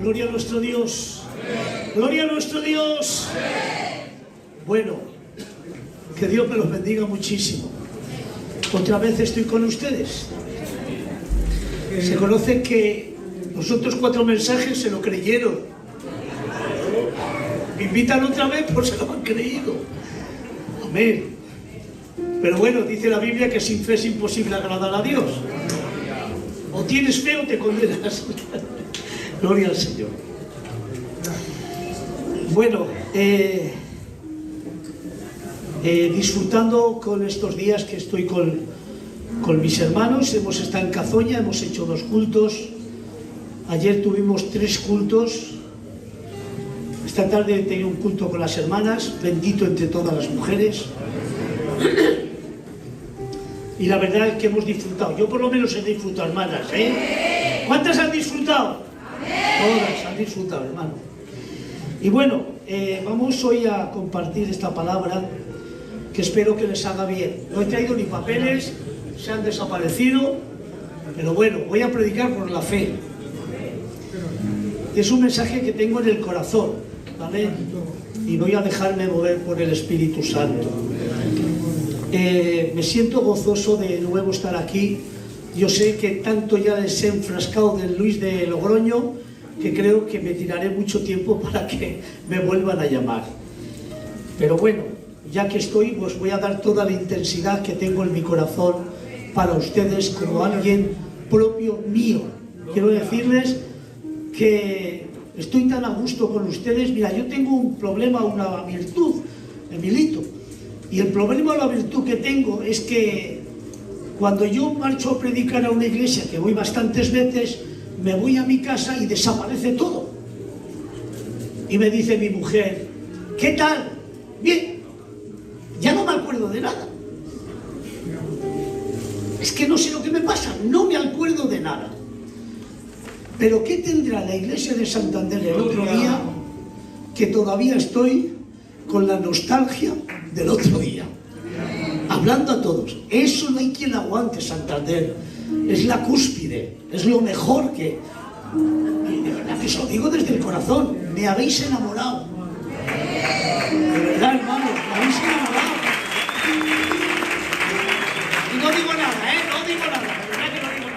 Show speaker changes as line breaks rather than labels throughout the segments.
Gloria a nuestro Dios. Gloria a nuestro Dios. Bueno, que Dios me los bendiga muchísimo. Otra vez estoy con ustedes. Se conoce que los otros 4 mensajes se lo creyeron. Me invitan otra vez, pues se lo han creído. Amén. Pero bueno, dice la Biblia que sin fe es imposible agradar a Dios. O tienes fe o te condenas. Gloria al Señor. Bueno, disfrutando con estos días que estoy con mis hermanos. Hemos estado en Cazoña, hemos hecho 2 cultos. Ayer tuvimos 3 cultos. Esta tarde he tenido un culto con las hermanas, bendito entre todas las mujeres. Y la verdad es que hemos disfrutado. Yo por lo menos he disfrutado, hermanas, ¿eh? ¿Cuántas han disfrutado? Todas han disfrutado, hermano. Y bueno, vamos hoy a compartir esta palabra que espero que les haga bien. No he traído ni papeles, se han desaparecido, pero bueno, voy a predicar por la fe. Es un mensaje que tengo en el corazón, ¿vale? Y voy a dejarme mover por el Espíritu Santo. Me siento gozoso de nuevo estar aquí. Yo sé que tanto ya les he enfrascado del Luis de Logroño que creo que me tiraré mucho tiempo para que me vuelvan a llamar. Pero bueno, ya que estoy, pues voy a dar toda la intensidad que tengo en mi corazón para ustedes como alguien propio mío. Quiero decirles que estoy tan a gusto con ustedes. Mira, yo tengo un problema, una virtud, Emilito. Y el problema o la virtud que tengo es que cuando yo marcho a predicar a una iglesia, que voy bastantes veces, me voy a mi casa y desaparece todo. Y me dice mi mujer, ¿qué tal? Bien, ya no me acuerdo de nada. Es que no sé lo que me pasa, no me acuerdo de nada. Pero ¿qué tendrá la iglesia de Santander el otro día que todavía estoy con la nostalgia del otro día? Hablando a todos, eso no hay quien aguante. Santander es la cúspide, es lo mejor que... Y de verdad que os lo digo desde el corazón, me habéis enamorado. De verdad, hermano, me habéis enamorado. Y no digo nada, no digo nada, de verdad que no digo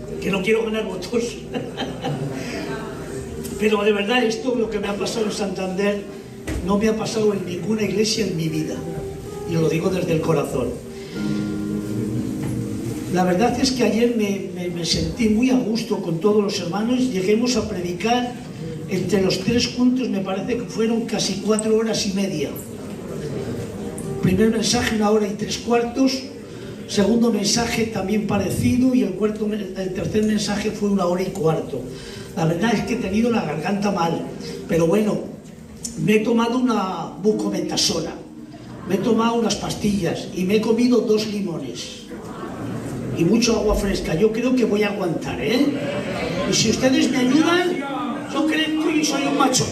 nada, que no quiero ganar votos. Pero de verdad, esto, lo que me ha pasado en Santander, no me ha pasado en ninguna iglesia en mi vida. Y lo digo desde el corazón. La verdad es que ayer me sentí muy a gusto con todos los hermanos. Lleguemos a predicar entre los 3 cultos, me parece que fueron casi 4 horas y media. Primer mensaje 1 hora y 3/4. Segundo mensaje también parecido. Y el tercer mensaje fue 1 hora y 1/4. La verdad es que he tenido la garganta mal. Pero bueno, me he tomado una bucometasona, me he tomado unas pastillas y me he comido 2 limones y mucho agua fresca. Yo creo que voy a aguantar, ¿eh? Y si ustedes me ayudan, yo creo que soy un macho.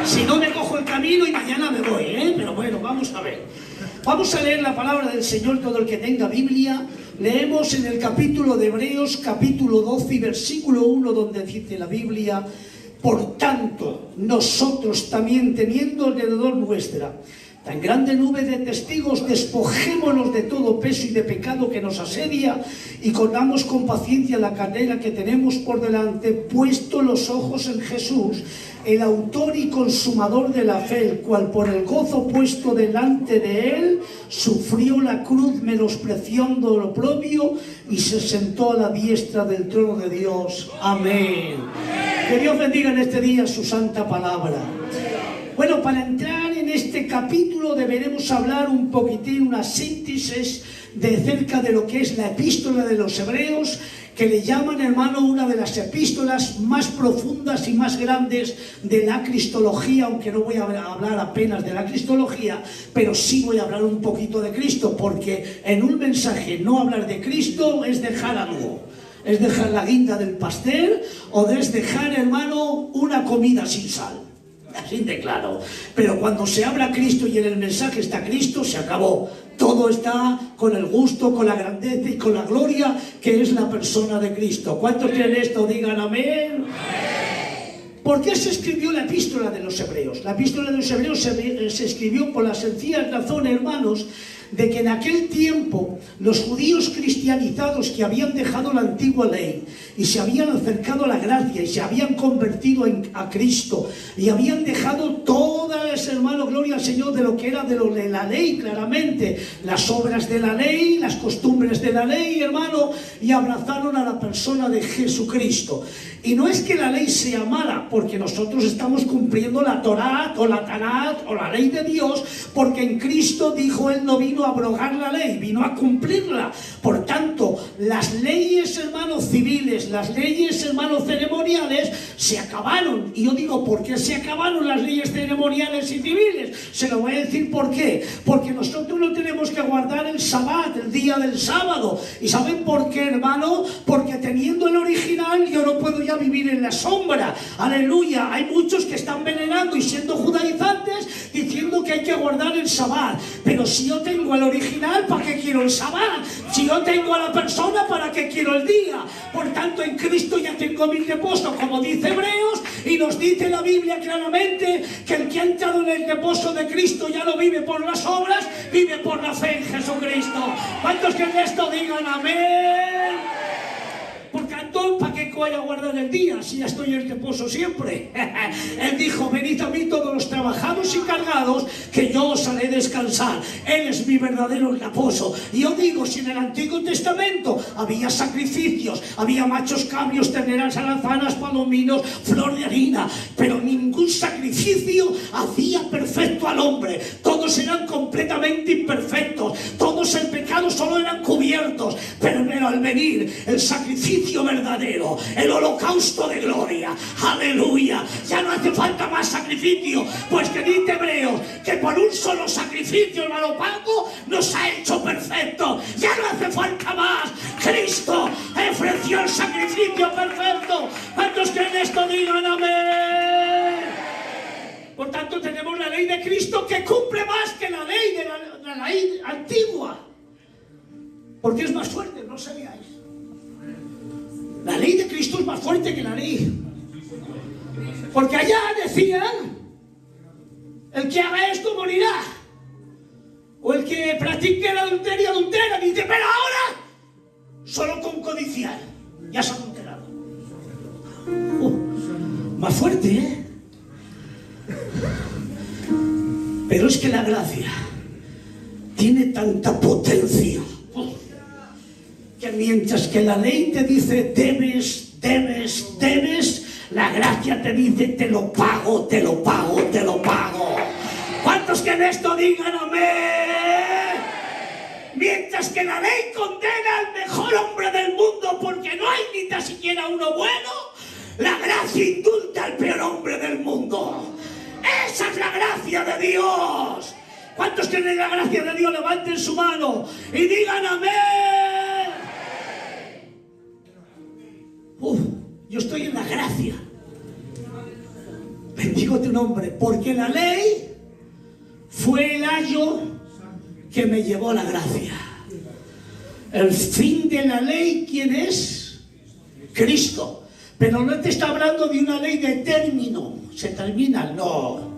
Si no, me cojo el camino y mañana me voy, ¿eh? Pero bueno, vamos a ver. Vamos a leer la palabra del Señor, todo el que tenga Biblia. Leemos en el capítulo de Hebreos, capítulo 12 y versículo 1, donde dice la Biblia: por tanto, nosotros también, teniendo alrededor nuestra tan grande nube de testigos, despojémonos de todo peso y de pecado que nos asedia y corramos con paciencia la carrera que tenemos por delante, puesto los ojos en Jesús, el autor y consumador de la fe, el cual por el gozo puesto delante de él sufrió la cruz, menospreciando lo propio, y se sentó a la diestra del trono de Dios. Amén. Que Dios bendiga en este día su santa palabra. Bueno, para entrar en este capítulo deberemos hablar un poquitín, una síntesis de cerca de lo que es la epístola de los Hebreos, que le llaman, hermano, una de las epístolas más profundas y más grandes de la cristología, aunque no voy a hablar apenas de la cristología, pero sí voy a hablar un poquito de Cristo, porque en un mensaje no hablar de Cristo es dejar algo. Es dejar la guinda del pastel o es dejar, hermano, una comida sin sal. Así de claro. Pero cuando se habla Cristo y en el mensaje está Cristo, se acabó. Todo está con el gusto, con la grandeza y con la gloria que es la persona de Cristo. ¿Cuántos creen esto? Digan amén. ¿Por qué se escribió la epístola de los Hebreos? La epístola de los Hebreos se escribió por la sencilla razón, hermanos, de que en aquel tiempo los judíos cristianizados que habían dejado la antigua ley y se habían acercado a la gracia y se habían convertido a Cristo y habían dejado todas, hermano, gloria al Señor, de lo que era de la ley, claramente, las obras de la ley, las costumbres de la ley, hermano, y abrazaron a la persona de Jesucristo. Y no es que la ley sea mala, porque nosotros estamos cumpliendo la Torá o la Tanat o la ley de Dios, porque en Cristo dijo Él no vino a abrogar la ley, vino a cumplirla. Por tanto, las leyes, hermanos, civiles, las leyes, hermanos, ceremoniales, se acabaron. Y yo digo, ¿por qué se acabaron las leyes ceremoniales y civiles? Se lo voy a decir por qué. Porque nosotros no tenemos que guardar el Sabbat, el día del sábado. ¿Y saben por qué, hermano? Porque teniendo el original, yo no puedo ya vivir en la sombra. Aleluya. Hay muchos que están venerando y siendo judaizantes diciendo que hay que guardar el Sabbat. Pero si yo tengo el original, ¿para qué quiero el Sabbat? Si yo tengo a la persona, ¿para qué quiero el día? Por tanto, en Cristo ya tengo mi reposo, como dice Hebreos, y nos dice la Biblia claramente que el que ha entrado en el reposo de Cristo ya no vive por las obras, vive por la fe en Jesucristo. ¿Cuántos que en esto digan amén? Por tanto, ¿para qué voy a guardar el día si ya estoy en reposo siempre? Él dijo, venid a mí todos los trabajados y cargados, que yo os haré descansar. Él es mi verdadero reposo. Y yo digo, si en el Antiguo Testamento había sacrificios, había machos cabríos, terneras, alzanas, palominos, flor de harina, pero ningún sacrificio hacía perfecto al hombre. Todos eran completamente imperfectos, todos en pecado solo eran cubiertos, pero al venir el sacrificio verdadero, el holocausto de gloria, aleluya, ya no hace falta más sacrificio, pues que dice Hebreos que por un solo sacrificio, hermano Paco, nos ha hecho perfecto, ya no hace falta más. Cristo ofreció el sacrificio perfecto. ¿Cuántos creen esto? Digan amén. Por tanto, tenemos la ley de Cristo que cumple más que la ley de la ley antigua, porque es más fuerte, no sabíais. La ley de Cristo es más fuerte que la ley. Porque allá decían, el que haga esto morirá. O el que practique el adulterio adultera. Dice, pero ahora, solo con codiciar. Ya se ha adulterado. Más fuerte, ¿eh? Pero es que la gracia tiene tanta potencia que mientras que la ley te dice debes, la gracia te dice te lo pago. ¿Cuántos que en esto digan amén? Mientras que la ley condena al mejor hombre del mundo porque no hay ni tan siquiera uno bueno, la gracia indulta al peor hombre del mundo. Esa es la gracia de Dios. ¿Cuántos tienen la gracia de Dios? Levanten su mano y digan amén. Yo estoy en la gracia. Bendigo tu nombre, porque la ley fue el ayo que me llevó a la gracia. El fin de la ley, ¿quién es? Cristo. Pero no te está hablando de una ley de término. Se termina, no.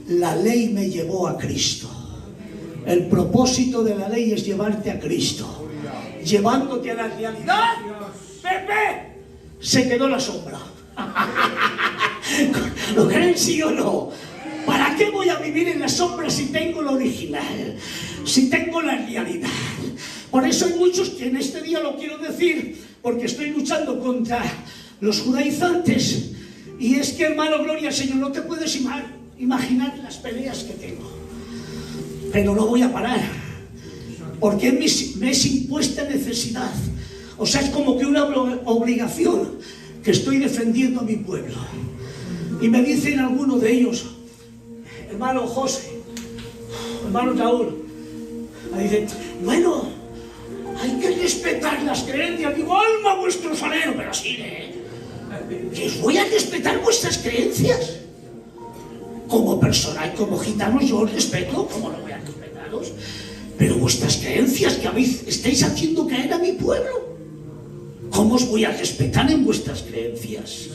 La ley me llevó a Cristo. El propósito de la ley es llevarte a Cristo. Llevándote a la realidad. Pepe, se quedó la sombra. ¿Lo creen sí o no? ¿Para qué voy a vivir en la sombra si tengo lo original? Si tengo la realidad. Por eso hay muchos que en este día lo quiero decir, porque estoy luchando contra los judaizantes. Y es que, hermano, gloria al Señor, no te puedes imaginar las peleas que tengo. Pero no voy a parar, porque me es impuesta necesidad. O sea, es como que una obligación que estoy defendiendo a mi pueblo. Y me dicen algunos de ellos, hermano José, hermano Raúl, me dicen, bueno, hay que respetar las creencias. Digo, alma vuestro salero, pero sí, que os voy a respetar vuestras creencias. Como persona y como gitanos yo os respeto, ¿cómo no voy a respetaros? pero vuestras creencias que estáis haciendo caer a mi pueblo, ¿cómo os voy a respetar en vuestras creencias?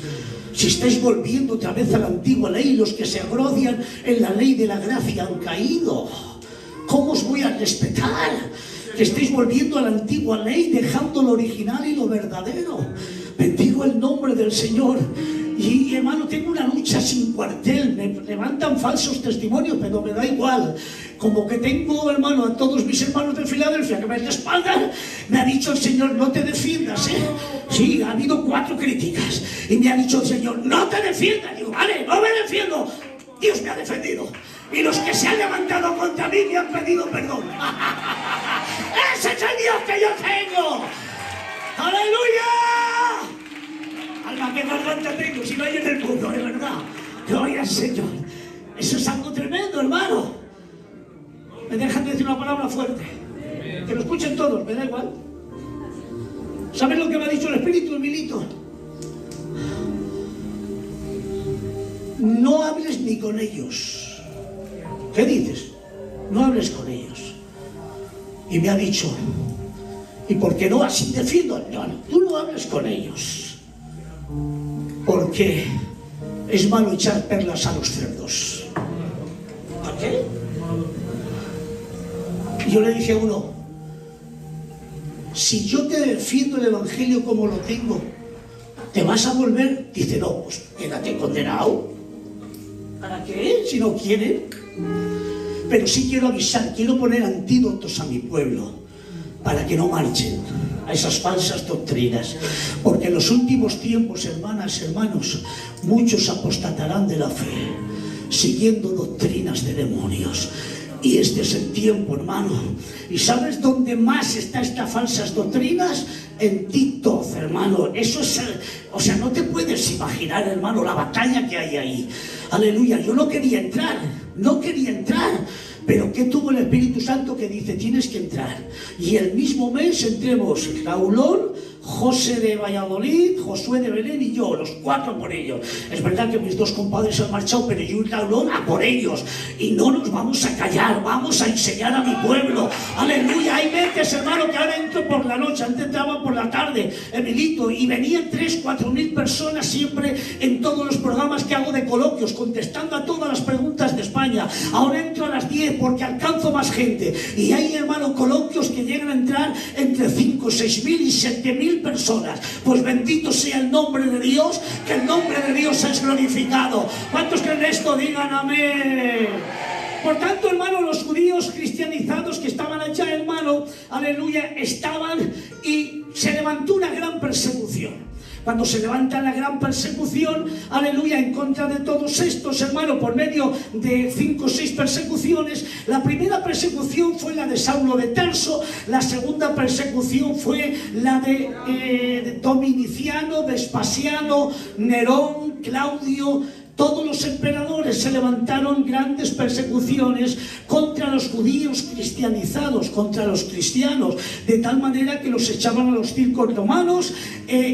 Si estáis volviendo otra vez a la antigua ley, los que se agrocian en la ley de la gracia han caído. ¿Cómo os voy a respetar? Que estéis volviendo a la antigua ley, dejando lo original y lo verdadero. Bendigo el nombre del Señor. Y hermano, tengo una lucha sin cuartel. Me levantan falsos testimonios, pero me da igual. Como que tengo, hermano, a todos mis hermanos de Filadelfia que me respaldan. Me ha dicho el Señor, no te defiendas, ¿eh? Sí, ha habido 4 críticas. Y me ha dicho el Señor, no te defiendas. Digo, vale, no me defiendo. Dios me ha defendido. Y los que se han levantado contra mí me han pedido perdón. ¡Ese es el Dios que yo tengo! ¡Aleluya! Alma que garganta tengo, si no hay en el mundo, de verdad. Gloria al Señor. Eso es algo tremendo, hermano. Me dejan decir una palabra fuerte. Que lo escuchen todos, me da igual. ¿Sabes lo que me ha dicho el Espíritu, Emilito? No hables ni con ellos. ¿Qué dices? No hables con ellos. Y me ha dicho, ¿y por qué no así defiendo? No, tú no hables con ellos. Porque es malo echar perlas a los cerdos. ¿Por qué? Yo le dije a uno, si yo te defiendo el Evangelio como lo tengo, ¿te vas a volver? Dice, no, pues quédate condenado. ¿Para qué? Si no quieren. Pero sí quiero avisar, quiero poner antídotos a mi pueblo para que no marchen a esas falsas doctrinas, porque en los últimos tiempos, hermanas, hermanos, muchos apostatarán de la fe siguiendo doctrinas de demonios. Y este es el tiempo, hermano. ¿Y sabes dónde más están estas falsas doctrinas? En TikTok, hermano. Eso es, o sea, no te puedes imaginar, hermano, la batalla que hay ahí. Aleluya. Yo no quería entrar, pero ¿qué tuvo el Espíritu Santo que dice, tienes que entrar? Y el mismo mes entremos Raulón, José de Valladolid, Josué de Belén y yo, los 4 por ellos. Es verdad que mis 2 compadres han marchado, pero yo y Raulón a por ellos. Y no nos vamos a callar, vamos a enseñar a mi pueblo. Aleluya. Hay veces, hermano, que ahora entro por la noche, antes entraba por la tarde, Emilito, y venían 3.000-4.000 personas siempre en todos los programas que hago de coloquios, contestando a todas las preguntas de España. Ahora entro a las 10 porque alcanzo más gente. Y hay, hermano, coloquios que llegan a entrar entre 5, 6.000 y 7.000 personas. Pues bendito sea el nombre de Dios, que el nombre de Dios es glorificado. ¿Cuántos creen esto? Digan amén. Por tanto, hermano, los judíos cristianizados que estaban allá, hermano, aleluya, estaban y se levantó una gran persecución. Cuando se levanta la gran persecución, aleluya, en contra de todos estos, hermano, por medio de 5 o 6 persecuciones, la primera persecución fue la de Saulo de Tarso, la segunda persecución fue la de Dominiciano, Vespasiano, Nerón, Claudio. Todos los emperadores se levantaron grandes persecuciones contra los judíos cristianizados, contra los cristianos, de tal manera que los echaban a los circos romanos.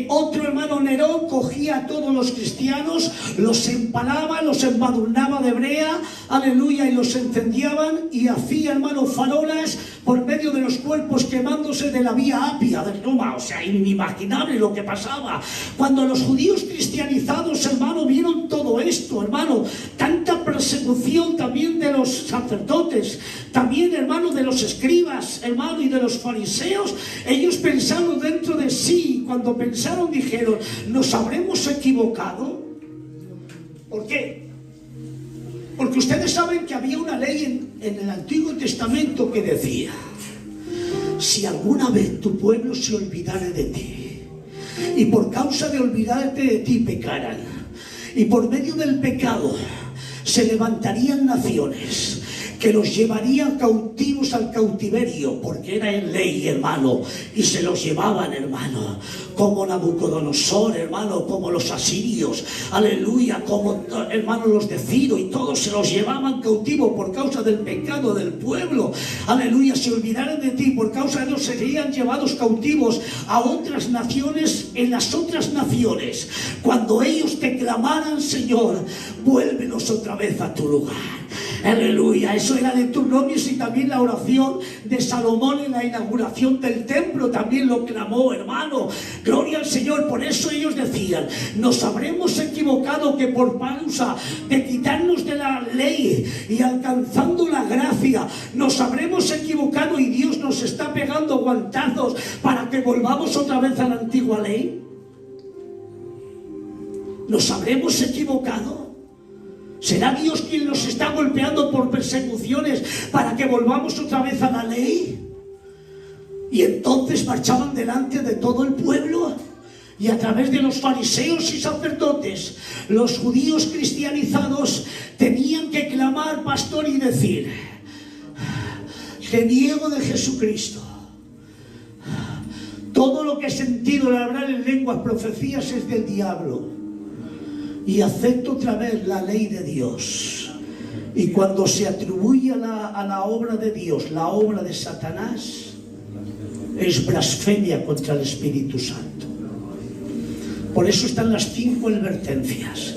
Otro hermano, Nerón, cogía a todos los cristianos, los empalaba, los embadurnaba de brea, aleluya, y los incendiaban y hacía, hermano, farolas por medio de los cuerpos quemándose de la vía Apia de Roma. O sea, inimaginable lo que pasaba. Cuando los judíos cristianizados, hermano, vieron todo esto, hermano, tanta persecución también de los sacerdotes, también, hermano, de los escribas, hermano, y de los fariseos, ellos pensaron dentro de sí, cuando pensaron dijeron, ¿nos habremos equivocado? ¿Por qué? Porque ustedes saben que había una ley en el Antiguo Testamento que decía, si alguna vez tu pueblo se olvidare de ti, y por causa de olvidarte de ti pecaran, y por medio del pecado se levantarían naciones que los llevarían cautivos al cautiverio, porque era en ley, hermano, y se los llevaban, hermano, como Nabucodonosor, hermano, como los asirios, aleluya, como, hermano, los de Ciro, y todos se los llevaban cautivos por causa del pecado del pueblo, aleluya. Se olvidaran de ti, por causa de ellos serían llevados cautivos a otras naciones. En las otras naciones, cuando ellos te clamaran, Señor, vuélvenos otra vez a tu lugar. Aleluya, eso era de Deuteronomios, y también la oración de Salomón en la inauguración del templo también lo clamó, hermano. Gloria al Señor. Por eso ellos decían: nos habremos equivocado, que por causa de quitarnos de la ley y alcanzando la gracia, nos habremos equivocado y Dios nos está pegando guantazos para que volvamos otra vez a la antigua ley. ¿Nos habremos equivocado? ¿Será Dios quien nos está golpeando por persecuciones para que volvamos otra vez a la ley? Y entonces marchaban delante de todo el pueblo, y a través de los fariseos y sacerdotes, los judíos cristianizados tenían que clamar, pastor, y decir: reniego de Jesucristo. Todo lo que he sentido al hablar en lenguas, profecías, es del diablo. Y acepto otra vez la ley de Dios. Y cuando se atribuye a la obra de Dios la obra de Satanás, es blasfemia contra el Espíritu Santo. Por eso están las 5 advertencias.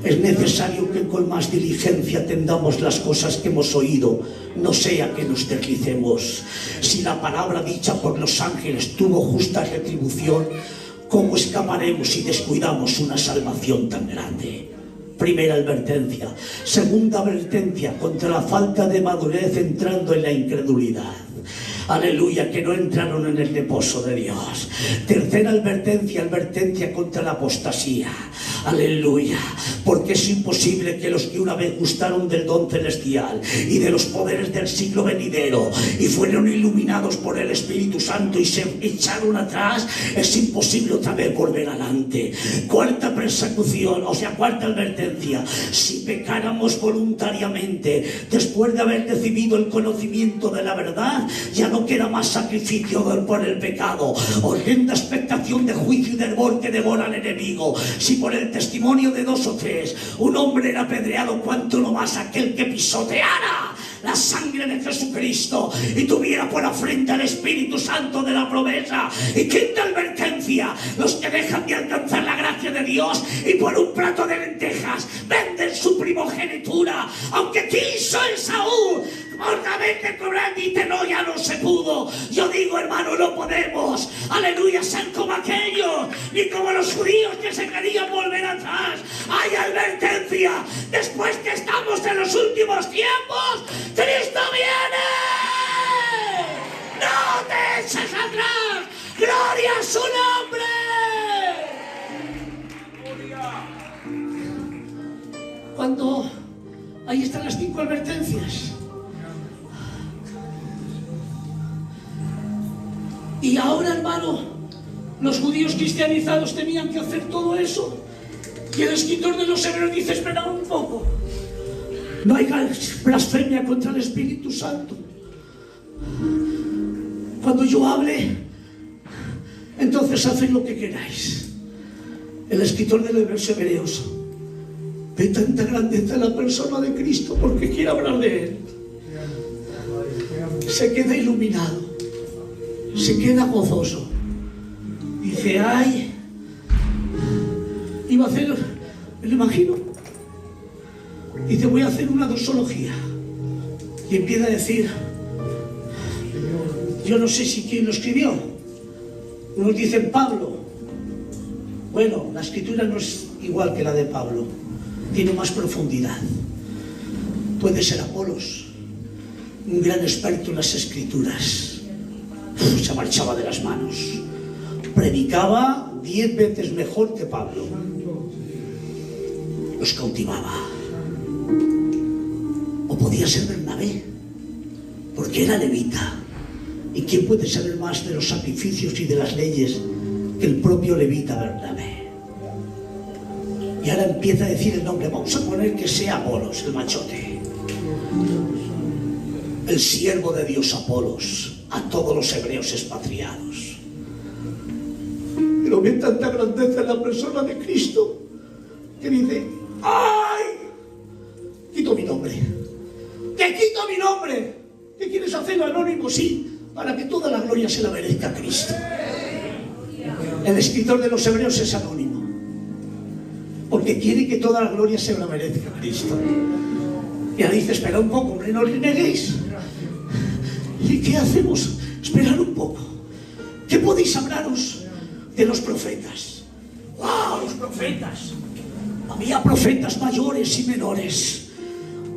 Es necesario que con más diligencia atendamos las cosas que hemos oído, no sea que nos deslicemos. Si la palabra dicha por los ángeles tuvo justa retribución, ¿cómo escaparemos si descuidamos una salvación tan grande? Primera advertencia. Segunda advertencia, contra la falta de madurez entrando en la incredulidad. Aleluya, que no entraron en el reposo de Dios. Tercera advertencia contra la apostasía. Aleluya, porque es imposible que los que una vez gustaron del don celestial y de los poderes del siglo venidero y fueron iluminados por el Espíritu Santo y se echaron atrás, es imposible otra vez volver adelante. Cuarta advertencia: si pecáramos voluntariamente después de haber recibido el conocimiento de la verdad, ya no queda más sacrificio por el pecado. Horrenda expectación de juicio y de hervor que devora al enemigo. Si por el testimonio de 2 o 3 un hombre era apedreado, cuánto no más aquel que pisoteara la sangre de Jesucristo y tuviera por afrenta al Espíritu Santo de la promesa. Y quinta advertencia: los que dejan de alcanzar la gracia de Dios y por un plato de lentejas venden su primogenitura, aunque quiso Esaú ordenamente cobrar, dice: no, ya no se pudo. Yo digo, hermano, no podemos, aleluya, ser como aquellos, ni como los judíos que se querían volver atrás. Hay advertencia: después que estamos en los últimos tiempos, Cristo viene. No te eches atrás. Gloria a su nombre. Cuando ahí están las 5 advertencias. Y ahora, hermano, los judíos cristianizados tenían que hacer todo eso. Y el escritor de los Hebreos dice: espera un poco, no hay blasfemia contra el Espíritu Santo. Cuando yo hable, entonces haced lo que queráis. El escritor de los Hebreos ve tanta grandeza en la persona de Cristo porque quiere hablar de Él. Se queda iluminado, se queda gozoso. Dice: ay, iba a hacer, me lo imagino, dice: voy a hacer una doxología. Y empieza a decir, yo no sé si quién lo escribió. Unos dicen Pablo. Bueno, la escritura no es igual que la de Pablo, tiene más profundidad. Puede ser Apolos, un gran experto en las escrituras. Se marchaba de las manos. Predicaba 10 veces mejor que Pablo. Los cautivaba. O podía ser Bernabé, porque era levita. ¿Y quién puede saber más de los sacrificios y de las leyes que el propio levita Bernabé? Y ahora empieza a decir el nombre. Vamos a poner que sea Apolos, el machote, el siervo de Dios Apolos, a todos los hebreos expatriados. Pero ve tanta grandeza en la persona de Cristo que dice: ¡ay! Quito mi nombre. ¡Que quito mi nombre! ¿Qué quieres hacer, anónimo? Sí, para que toda la gloria se la merezca a Cristo. El escritor de los Hebreos es anónimo porque quiere que toda la gloria se la merezca a Cristo. Ya dice, espera un poco, hombre, no reneguéis. ¿Y qué hacemos? Esperar un poco. ¿Qué podéis hablaros de los profetas? ¡Wow! Los profetas. Había profetas mayores y menores.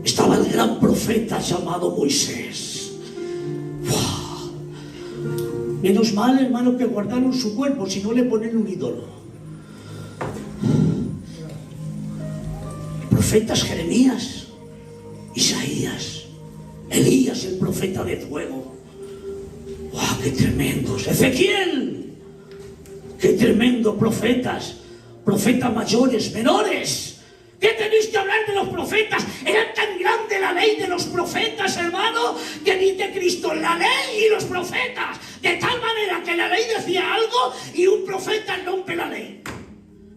Estaba el gran profeta llamado Moisés. ¡Wow! Menos mal, hermano, que guardaron su cuerpo, si no le ponen un ídolo. Profetas Jeremías, Isaías, Elías, el profeta de fuego. ¡Wow! ¡Qué tremendos! Ezequiel. ¡Qué tremendo profetas! Profetas mayores, menores. ¿Qué tenéis que hablar de los profetas? Era tan grande la ley de los profetas, hermano, que dice Cristo, la ley y los profetas. De tal manera que la ley decía algo y un profeta rompe la ley.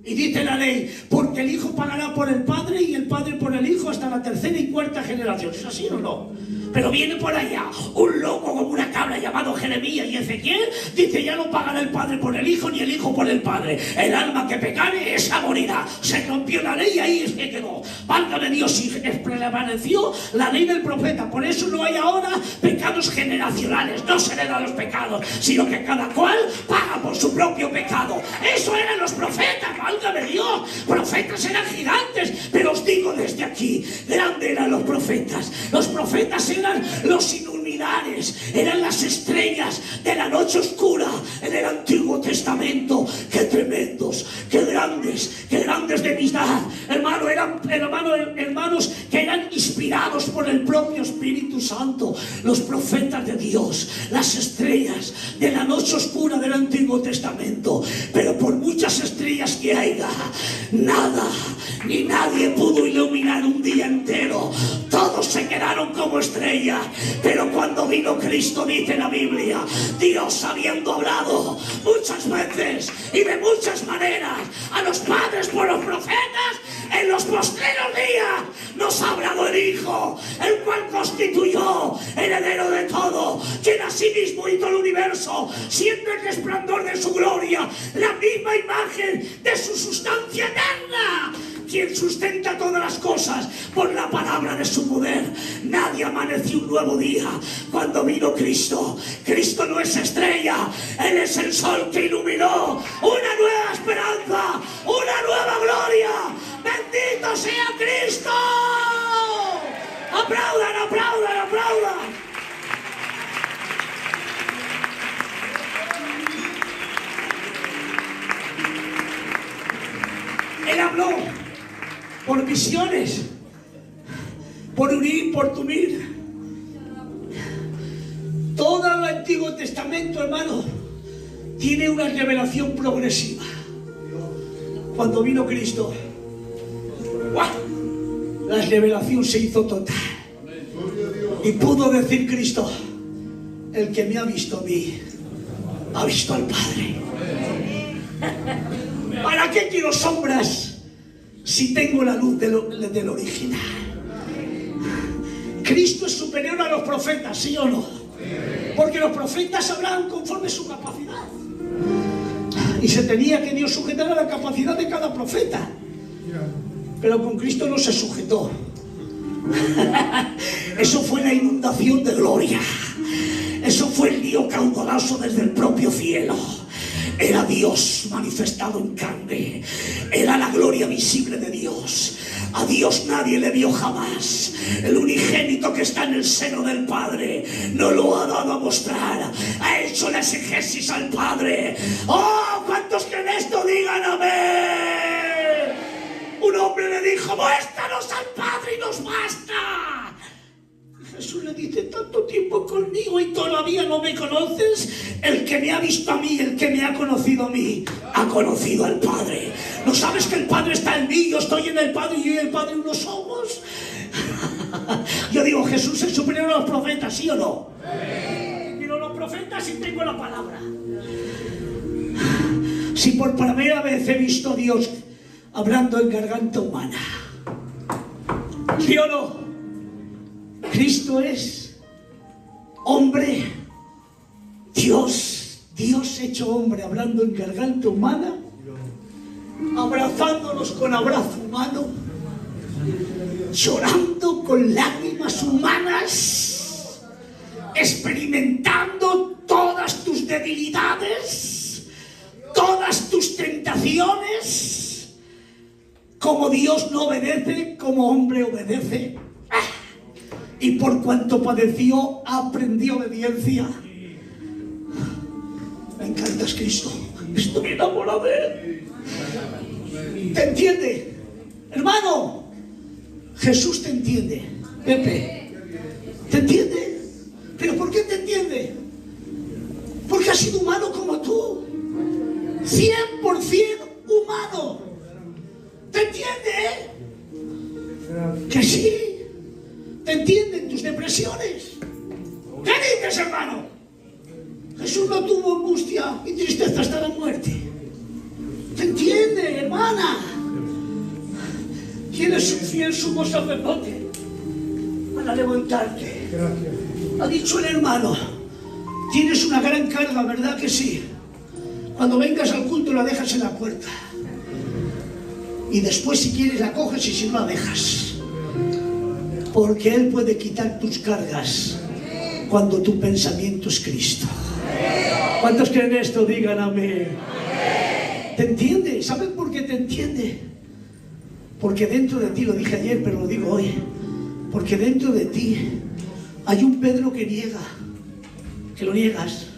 Y dice la ley, porque el hijo pagará por el padre y el padre por el hijo hasta la tercera y cuarta generación. ¿Es así o no? Pero viene por allá un loco como una cabra llamado Jeremías y Ezequiel, dice, ya no pagará el padre por el hijo ni el hijo por el padre. El alma que pecare, esa morirá. Se rompió la ley y ahí es que quedó. Válgame Dios, y prevaleció la ley del profeta. Por eso no hay ahora pecados generacionales. No se heredan los pecados, sino que cada cual paga por su propio pecado. Eso eran los profetas, válgame Dios. Profetas eran gigantes, pero os digo desde aquí, grandes eran los profetas. Los profetas eran los iluminares, eran las estrellas de la noche oscura en el Antiguo Testamento. ¡Qué tremendos! ¡Qué grandes de amistad! Hermanos que eran inspirados por el propio Espíritu Santo. Los profetas de Dios, las estrellas de la noche oscura del Antiguo Testamento. Pero por muchas estrellas que haya, nada ni nadie pudo iluminar un día entero. Todos se quedaron como estrellas. Pero cuando vino Cristo, dice la Biblia, Dios habiendo hablado muchas veces y de muchas maneras a los padres por los profetas, en los postreros días nos ha hablado el Hijo, el cual constituyó heredero de todo, quien asimismo hizo el universo, siendo el resplandor de su gloria, la misma imagen de su sustancia eterna, quien sustenta todas las cosas por la palabra de su poder. Nadie amaneció un nuevo día cuando vino Cristo. Cristo no es estrella, Él es el sol que iluminó una nueva esperanza, una nueva gloria. ¡Bendito sea Cristo! ¡Aplaudan, aplaudan, aplaudan! Él habló por visiones, por unir, por tunir. Todo el Antiguo Testamento, hermano, tiene una revelación progresiva. Cuando vino Cristo, ¡guau!, la revelación se hizo total. Y pudo decir Cristo, el que me ha visto a mí, ha visto al Padre. ¿Para qué quiero sombras si tengo la luz del original? Cristo es superior a los profetas, ¿sí o no? Porque los profetas hablaban conforme su capacidad. Y se tenía que Dios sujetar a la capacidad de cada profeta. Pero con Cristo no se sujetó. Eso fue la inundación de gloria. Eso fue el río caudaloso desde el propio cielo. Era Dios manifestado en carne. Era la gloria visible de Dios. A Dios nadie le vio jamás. El unigénito que está en el seno del Padre no lo ha dado a mostrar. Ha hecho la exegesis al Padre. ¡Oh! ¿Cuántos creen esto? Digan amén. Un hombre le dijo, muéstranos al Padre y nos basta. Jesús le dice, tanto tiempo conmigo y todavía no me conoces. El que me ha visto a mí, el que me ha conocido a mí, ha conocido al Padre. ¿No sabes que el Padre está en mí? Yo estoy en el Padre y yo y el Padre uno somos. Yo digo, Jesús es superior a los profetas, ¿sí o no? Pero los profetas sí tengo la palabra. Si por primera vez he visto a Dios hablando en garganta humana, ¿sí o no? Cristo es hombre, Dios hecho hombre, hablando en garganta humana, abrazándonos con abrazo humano. llorando con lágrimas humanas, experimentando todas tus debilidades, todas tus tentaciones. Como Dios no obedece, como hombre obedece. Y por cuanto padeció, aprendió obediencia. Me encantas, Cristo. Estoy enamorado de Él. ¿Te entiende? Hermano, Jesús te entiende. Pepe, ¿te entiende? ¿Pero por qué te entiende? Porque ha sido humano como tú. 100% humano. ¿Te entiende? Que sí. ¿Te entienden tus depresiones? ¿Qué dices, hermano? Jesús no tuvo angustia y tristeza hasta la muerte. ¿Te entiende, hermana? Tienes un fiel sumo sacerdote para levantarte. Ha dicho el hermano, tienes una gran carga, ¿verdad que sí? Cuando vengas al culto la dejas en la puerta. Y después, si quieres, la coges y si no, la dejas. Porque Él puede quitar tus cargas cuando tu pensamiento es Cristo. ¿Cuántos creen esto? Digan amén. ¿Te entiende? ¿Saben por qué te entiende? Porque dentro de ti, lo dije ayer, pero lo digo hoy, porque dentro de ti hay un Pedro que niega, que lo niegas.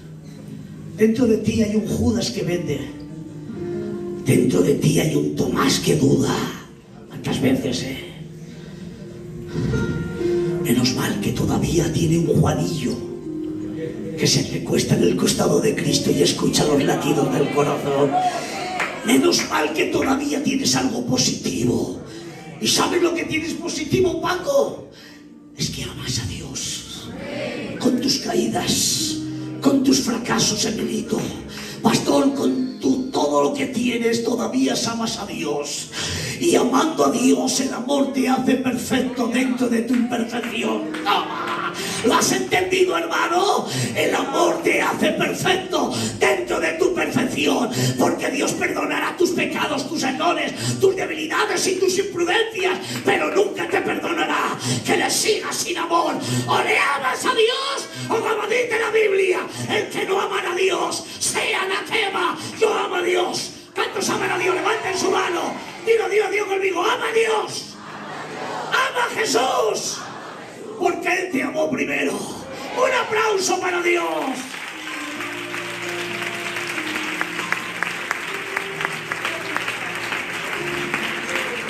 Dentro de ti hay un Judas que vende. Dentro de ti hay un Tomás que duda. ¿Cuántas veces, Menos mal que todavía tiene un Juanillo que se recuesta en el costado de Cristo y escucha los latidos del corazón. Menos mal que todavía tienes algo positivo. ¿Y sabes lo que tienes positivo, Paco? Es que amas a Dios. Con tus caídas, con tus fracasos, Emilito. Pastor, con todo lo que tienes, todavía amas a Dios. Y amando a Dios, el amor te hace perfecto dentro de tu imperfección. ¡Toma! ¿Lo has entendido, hermano? El amor te hace perfecto dentro de tu perfección. Porque Dios perdonará tus pecados, tus errores, tus debilidades y tus imprudencias. Pero nunca te perdonará que le sigas sin amor. O le amas a Dios, o como dice la Biblia, el que no ama a Dios sea anatema. Yo amo a Dios. ¿Cuántos aman a Dios? Levanten su mano. Digo conmigo, ama a Dios. Ama a Jesús. Porque Él te amó primero. Un aplauso para Dios.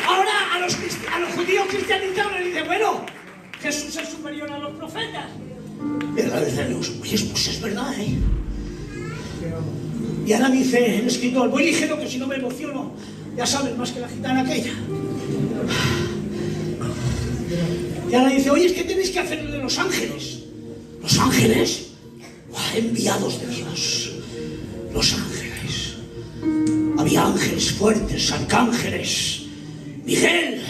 Ahora a los judíos cristianizados les dice, bueno, Jesús es superior a los profetas. Y ahora dice Dios, oye, pues es verdad, Y ahora dice el escritor, voy ligero que si no me emociono, ya sabes, más que la gitana aquella. Y ahora dice, oye, es que tenéis que hacer de los ángeles. Los ángeles, enviados de Dios. Los ángeles. Había ángeles fuertes, arcángeles. Miguel,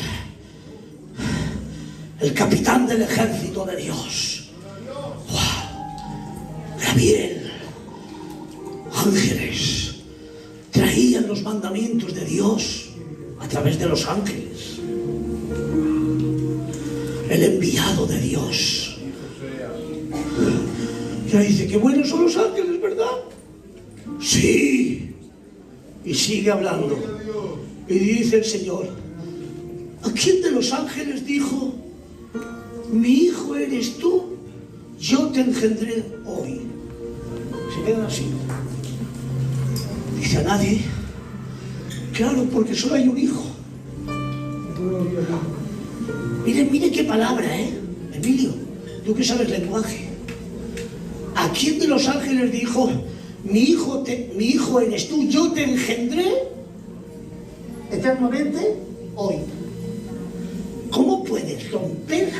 el capitán del ejército de Dios. Gabriel, ángeles. Traían los mandamientos de Dios a través de los ángeles. El enviado de Dios. Y ahí dice, qué buenos son los ángeles, ¿verdad? Sí. Y sigue hablando. Y dice el Señor, ¿a quién de los ángeles dijo, mi hijo eres tú, yo te engendré hoy? Se quedan así. Dice, a nadie. Claro, porque solo hay un hijo. Mire qué palabra, Emilio, tú que sabes lenguaje. ¿A quién de los ángeles dijo, mi hijo eres tú, yo te engendré eternamente hoy? ¿Cómo puedes romper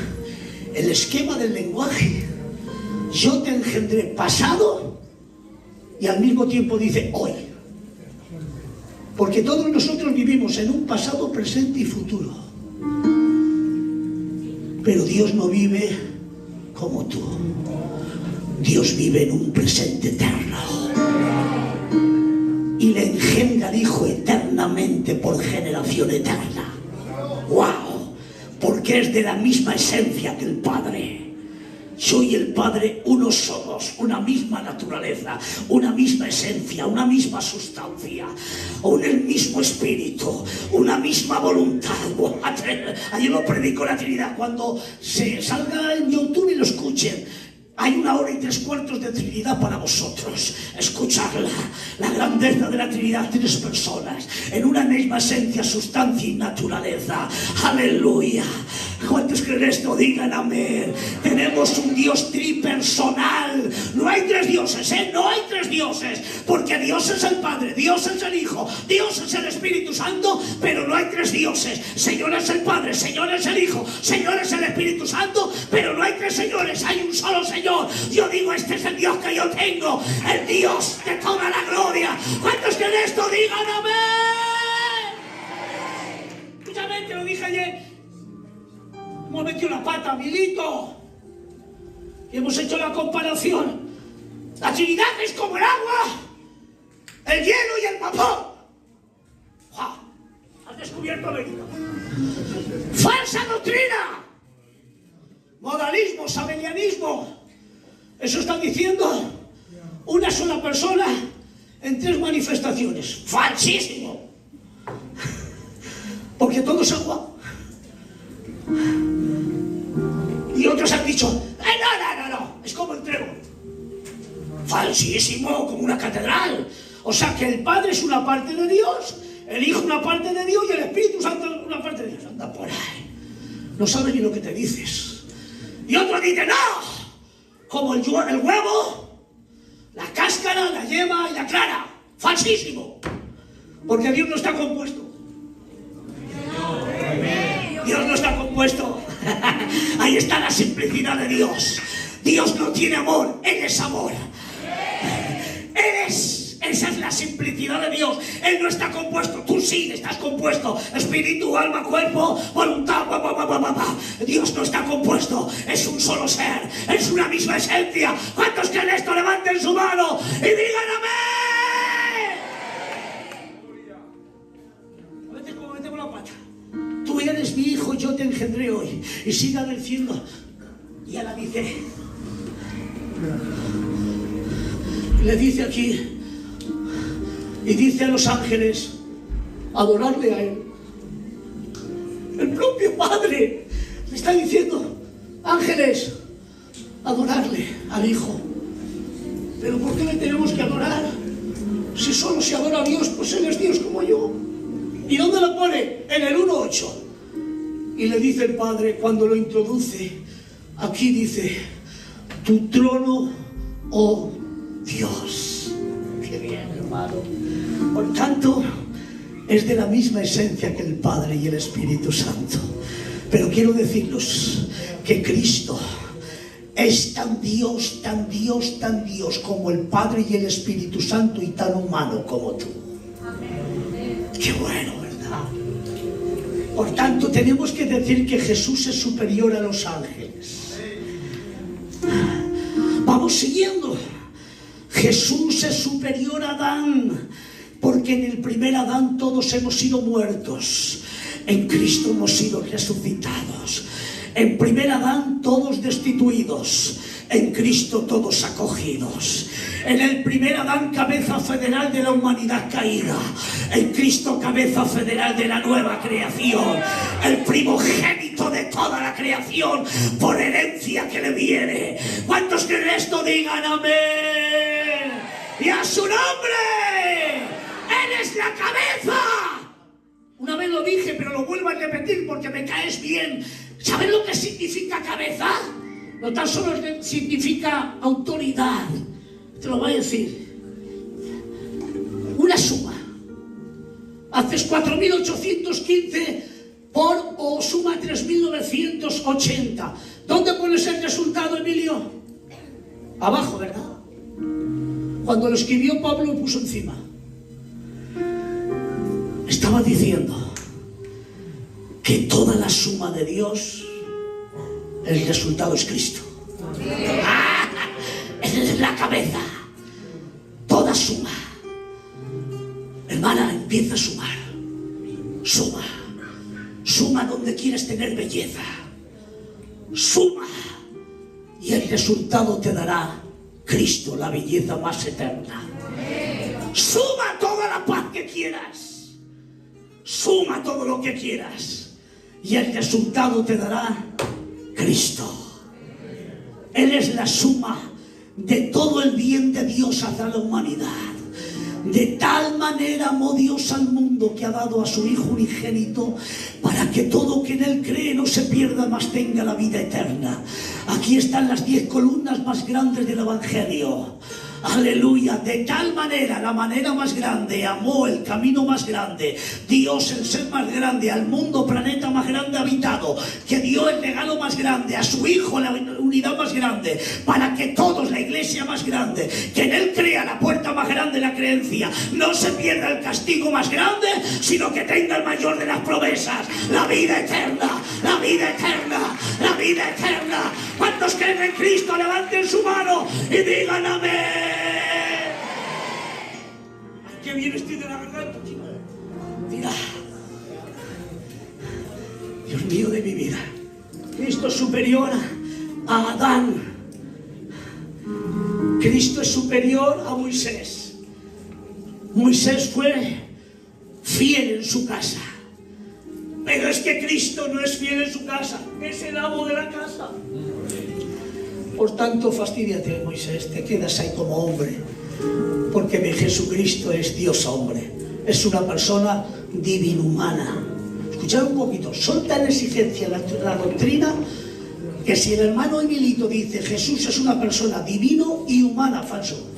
el esquema del lenguaje? Yo te engendré pasado y al mismo tiempo dice hoy. Porque todos nosotros vivimos en un pasado, presente y futuro. Pero Dios no vive como tú. Dios vive en un presente eterno. Y le engendra al Hijo eternamente por generación eterna. ¡Wow!
que es de la misma esencia que el Padre. Yo y el Padre uno somos, una misma naturaleza, una misma esencia, una misma sustancia, el mismo espíritu, una misma voluntad. Ayer lo predico la Trinidad. Cuando se salga en YouTube y lo escuchen, hay 1 hora y 3/4 de Trinidad para vosotros. Escucharla, la grandeza de la Trinidad, 3 personas, en una misma esencia, sustancia y naturaleza. Aleluya. ¿Cuántos creen esto? Digan amén. Tenemos un Dios tripersonal. No hay 3 dioses, no hay 3 dioses. Porque Dios es el Padre, Dios es el Hijo, Dios es el Espíritu Santo, pero no hay 3 dioses. Señor es el Padre, Señor es el Hijo, Señor es el Espíritu Santo, pero no hay 3 señores, hay un solo Señor. Yo digo, este es el Dios que yo tengo, el Dios de toda la gloria. ¿Cuántos creen esto? Digan amén. Escúchame, te lo dije ayer. Hemos metido la pata, Milito, y hemos hecho la comparación. La Trinidad es como el agua, el hielo y el vapor. ¡Ja! Has descubierto América. Falsa doctrina, modalismo, sabelianismo. Eso están diciendo una sola persona en 3 manifestaciones. Falsísimo. Porque todo es agua. Y otros han dicho, no, es como el trébol. Falsísimo, como una catedral. O sea que el Padre es una parte de Dios, el Hijo una parte de Dios y el Espíritu Santo una parte de Dios. Anda por ahí, no sabes ni lo que te dices. Y otros dicen, no, como el huevo, la cáscara, la yema y la clara. Falsísimo, porque Dios no está compuesto. Dios no está compuesto. Ahí está la simplicidad de Dios. Dios no tiene amor, Él es amor. Esa es la simplicidad de Dios. Él no está compuesto, tú sí estás compuesto. Espíritu, alma, cuerpo, voluntad. Dios no está compuesto, es un solo ser, es una misma esencia. ¿Cuántos creen esto? Levanten su mano y digan amén. A veces como metemos la pata. Tú eres mi hijo, yo te engendré hoy. Y siga diciendo. Y ahora dice, le dice aquí, y dice a los ángeles, adorarle a Él. El propio Padre le está diciendo, ángeles, adorarle al Hijo. Pero ¿por qué le tenemos que adorar? Si solo se adora a Dios, pues Él es Dios como yo. ¿Y dónde lo pone? En el 1:8. Y le dice el Padre, cuando lo introduce, aquí dice, tu trono, oh Dios. Qué bien, hermano. Por tanto, es de la misma esencia que el Padre y el Espíritu Santo. Pero quiero deciros que Cristo es tan Dios, tan Dios, tan Dios como el Padre y el Espíritu Santo, y tan humano como tú. Qué bueno, ¿verdad? Por tanto, tenemos que decir que Jesús es superior a los ángeles. Vamos siguiendo. Jesús es superior a Adán, porque en el primer Adán todos hemos sido muertos. En Cristo hemos sido resucitados. En primer Adán todos destituidos, en Cristo todos acogidos. En el primer Adán, cabeza federal de la humanidad caída. En Cristo, cabeza federal de la nueva creación. El primogénito de toda la creación, por herencia que le viene. ¿Cuántos creen esto? Digan amén. Y a su nombre, eres la cabeza. Una vez lo dije, pero lo vuelvo a repetir porque me caes bien. ¿Sabes lo que significa cabeza? No tan solo significa autoridad. Te lo voy a decir. Una suma. Haces 4.815 por o suma 3.980. ¿Dónde pones el resultado, Emilio? Abajo, ¿verdad? Cuando lo escribió Pablo lo puso encima. Estaba diciendo que toda la suma de Dios, el resultado es Cristo. Es la cabeza. Toda suma. Hermana, empieza a sumar. Suma. Suma donde quieres tener belleza. Suma. Y el resultado te dará Cristo, la belleza más eterna. Suma toda la paz que quieras. Suma todo lo que quieras. Y el resultado te dará Cristo. Él es la suma de todo el bien de Dios hacia la humanidad. De tal manera amó Dios al mundo que ha dado a su Hijo unigénito para que todo que en Él cree no se pierda, mas tenga la vida eterna. Aquí están las 10 columnas más grandes del Evangelio. Aleluya, de tal manera, la manera más grande, amó el camino más grande, Dios el ser más grande, al mundo, planeta más grande habitado, que dio el regalo más grande, a su Hijo la unidad más grande, para que todos, la iglesia más grande, que en Él crea la puerta más grande de la creencia, no se pierda el castigo más grande, sino que tenga el mayor de las promesas, la vida eterna, la vida eterna, la vida eterna. ¿Cuántos creen en Cristo? Levanten su mano y digan amén. Qué bien estoy de la garganta, chico. Mira, Dios mío de mi vida, Cristo es superior a Adán. Cristo es superior a Moisés. Moisés fue fiel en su casa, pero es que Cristo no es fiel en su casa, es el amo de la casa. Por tanto, fastídiate, Moisés, te quedas ahí como hombre, porque mi Jesucristo es Dios hombre, es una persona divino-humana. Escuchad un poquito, son tan exigencia la doctrina que si el hermano Emilito dice Jesús es una persona divino y humana, falso.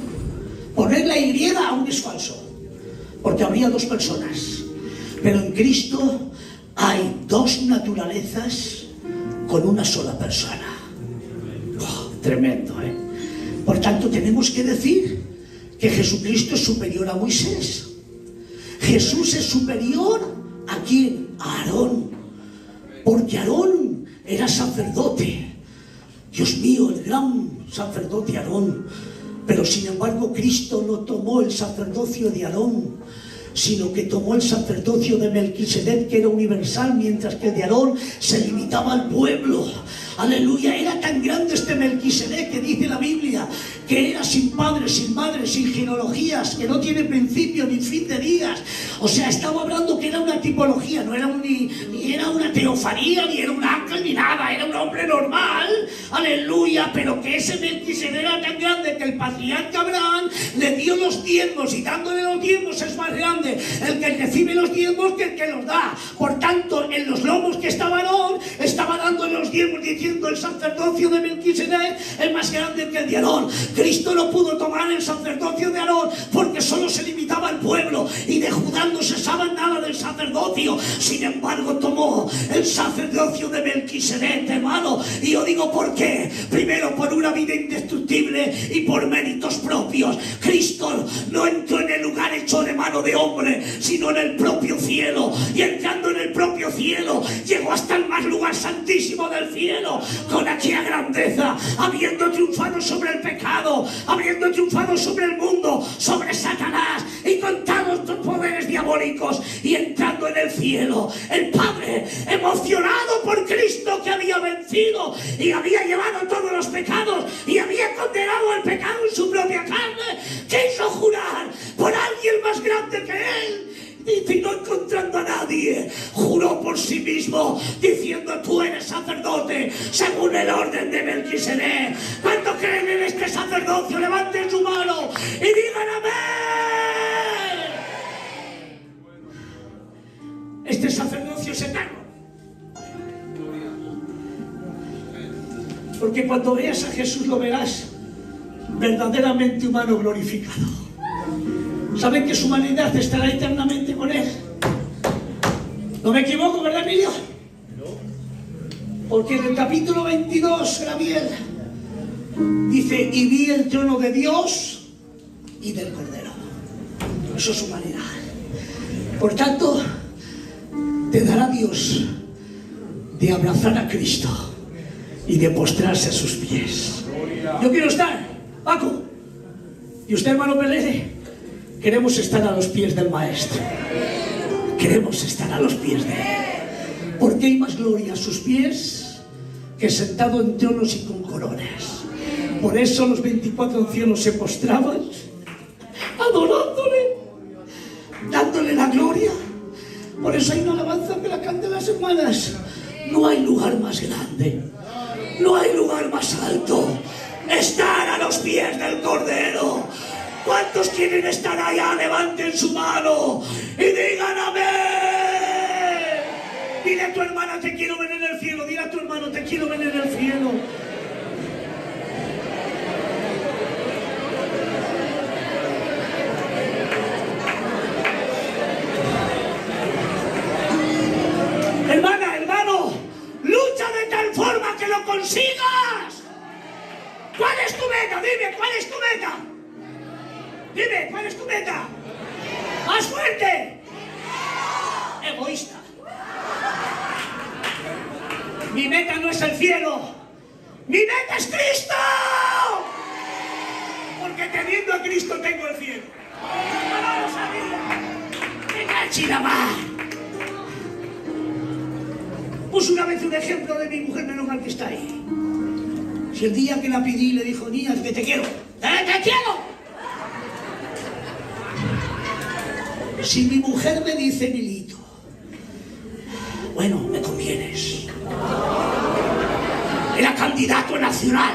Poner la Y aún es falso, porque habría 2 personas, pero en Cristo hay 2 naturalezas con una sola persona. Tremendo, ¿eh? Por tanto, tenemos que decir que Jesucristo es superior a Moisés. Jesús es superior ¿a quién? A Aarón. Porque Aarón era sacerdote. Dios mío, el gran sacerdote Aarón. Pero sin embargo, Cristo no tomó el sacerdocio de Aarón, sino que tomó el sacerdocio de Melquisedec, que era universal, mientras que el de Aarón se limitaba al pueblo. Aleluya, era tan grande este Melquisedec que dice la Biblia que era sin padre, sin madre, sin genealogías, que no tiene principio ni fin de días. O sea, estaba hablando que era una tipología, no era ni era una teofanía, ni era un ángel, ni nada, era un hombre normal, aleluya, pero que ese Melquisedec era tan grande que el patriarca Abraham le dio los diezmos, y dándole los diezmos es más grande el que recibe los diezmos que el que los da. Por tanto, en los lomos que estaba Aarón, estaba dándole los diezmos, diciendo el sacerdocio de Melquisedec es más grande que el de Aarón. Cristo no pudo tomar el sacerdocio de Aarón porque solo se limitaba al pueblo, y de Judá no se sabe nada del sacerdocio. Sin embargo, tomó el sacerdocio de Melquisedec, hermano. Y yo digo, ¿por qué? Primero, por una vida indestructible y por méritos propios. Cristo no entró en el lugar hecho de mano de hombre, sino en el propio cielo. Y entrando en el propio cielo, llegó hasta el más lugar santísimo del cielo, con aquella grandeza, habiendo triunfado sobre el pecado, habiendo triunfado sobre el mundo, sobre Satanás y con todos los poderes diabólicos, y entrando en el cielo, el Padre, emocionado por Cristo, que había vencido y había llevado todos los pecados y había condenado el pecado en su propia carne, quiso jurar por alguien más grande que él. Y no encontrando a nadie, juró por sí mismo, diciendo: tú eres sacerdote según el orden de Melquisedec. ¿Cuántos creen en este sacerdocio? Levanten su mano y digan amén. Este sacerdocio es eterno, porque cuando veas a Jesús lo verás verdaderamente humano, glorificado. ¿Saben que su humanidad estará eternamente con Él? ¿No me equivoco, verdad, Emilio? Porque en el capítulo 22, Gabriel dice: y vi el trono de Dios y del Cordero. Eso es humanidad. Por tanto, te dará Dios de abrazar a Cristo y de postrarse a sus pies. Yo quiero estar, Paco, y usted, hermano Pelere, queremos estar a los pies del Maestro. Queremos estar a los pies de Él. Porque hay más gloria a sus pies
que sentado en tronos y con coronas. Por eso los 24 ancianos se postraban, adorándole, dándole la gloria. Por eso hay una alabanza que la cantan las hermanas. No hay lugar más grande, no hay lugar más alto. Estar a los pies del Cordero. ¿Cuántos quieren estar allá? Levanten su mano y digan amén. Dile a tu hermana, te quiero ver en el cielo. Dile a tu hermano, te quiero ver en el cielo. Hermana, hermano, lucha de tal forma que lo consigas. ¿Cuál es tu meta? Dime, ¿cuál es tu meta? Dime, ¿cuál es tu meta? ¡Más fuerte! Egoísta. Mi meta no es el cielo. Mi meta es Cristo. Porque teniendo a Cristo tengo el cielo. ¡No lo sabía! ¡Venga, Chinamá! Puse una vez un ejemplo de mi mujer, menos mal que está ahí. Si el día que la pedí le dijo, niña, que te quiero. ¡Te quiero! Si mi mujer me dice, Milito, bueno, me convienes. Era candidato nacional.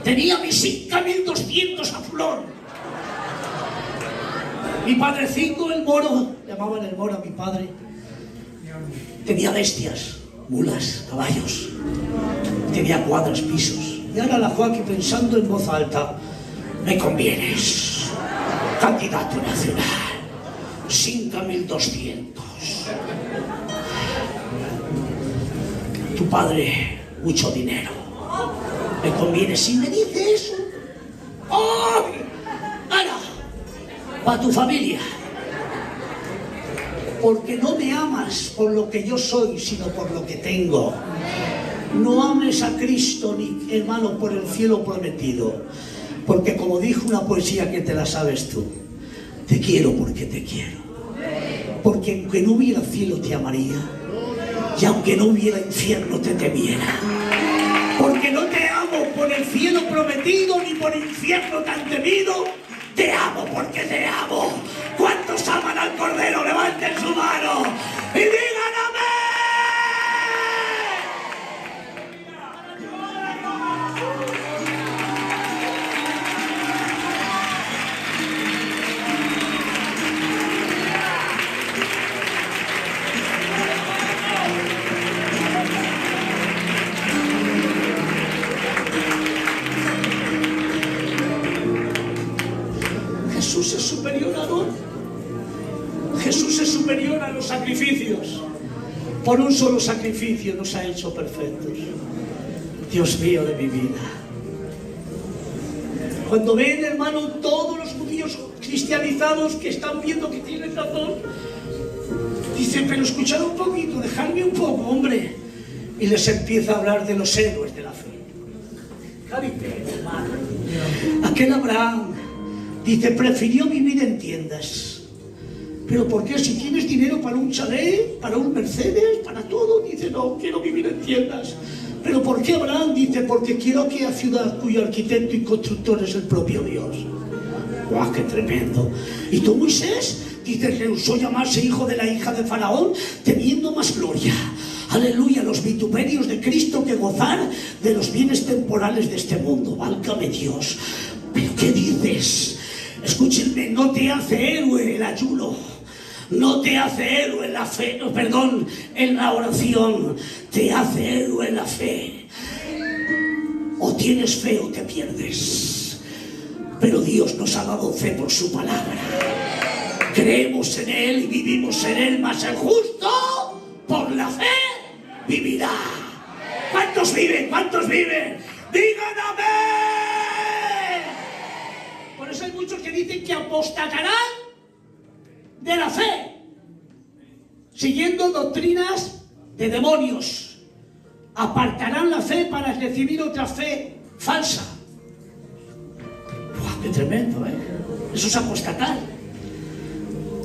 Tenía mis 5.200 a flor. Mi padrecito, el moro, llamaban el moro a mi padre. Tenía bestias, mulas, caballos. Tenía cuadras, pisos. Y ahora la Joaquín pensando en voz alta, me convienes. Candidato nacional. 5.200. Tu padre, mucho dinero. Me conviene si me dice eso. ¡Oh! ¡Ana! Para tu familia. Porque no me amas por lo que yo soy, sino por lo que tengo. No ames a Cristo, ni hermano, por el cielo prometido. Porque como dijo una poesía que te la sabes tú, te quiero porque te quiero. Porque aunque no hubiera cielo te amaría. Y aunque no hubiera infierno te temiera. Porque no te amo por el cielo prometido ni por el infierno tan temido. Te amo porque te amo. ¿Cuántos aman al Cordero? Levanten su mano y digan amén. Jesús es superior a todo. Jesús es superior a los sacrificios. Por un solo sacrificio nos ha hecho perfectos. Dios mío de mi vida. Cuando ven, hermano, todos los judíos cristianizados que están viendo que tienen razón, dicen, pero escuchad un poquito, dejadme un poco, hombre. Y les empieza a hablar de los héroes de la fe. Hermano. Aquel Abraham dice, prefirió vivir en tiendas. ¿Pero por qué? Si tienes dinero para un chalet, para un Mercedes, para todo. Dice, no, quiero vivir en tiendas. ¿Pero por qué Abraham? Dice, porque quiero aquella ciudad cuyo arquitecto y constructor es el propio Dios. ¡Guau, qué tremendo! ¿Y tú, Moisés? Dice, rehusó llamarse hijo de la hija de Faraón, teniendo más gloria. Aleluya, los vituperios de Cristo que gozar de los bienes temporales de este mundo. Válgame Dios. ¿Pero qué dices? Escúchenme, no te hace héroe el ayuno, no te hace héroe la fe, no, perdón, en la oración, te hace héroe la fe. O tienes fe o te pierdes. Pero Dios nos ha dado fe por su palabra. Creemos en Él y vivimos en Él, mas el justo por la fe vivirá. ¿Cuántos viven? ¿Cuántos viven? ¡Digan amén! Por eso hay muchos que dicen que apostatarán de la fe, siguiendo doctrinas de demonios. Apartarán la fe para recibir otra fe falsa. ¡Qué tremendo, eh! Eso es apostatar.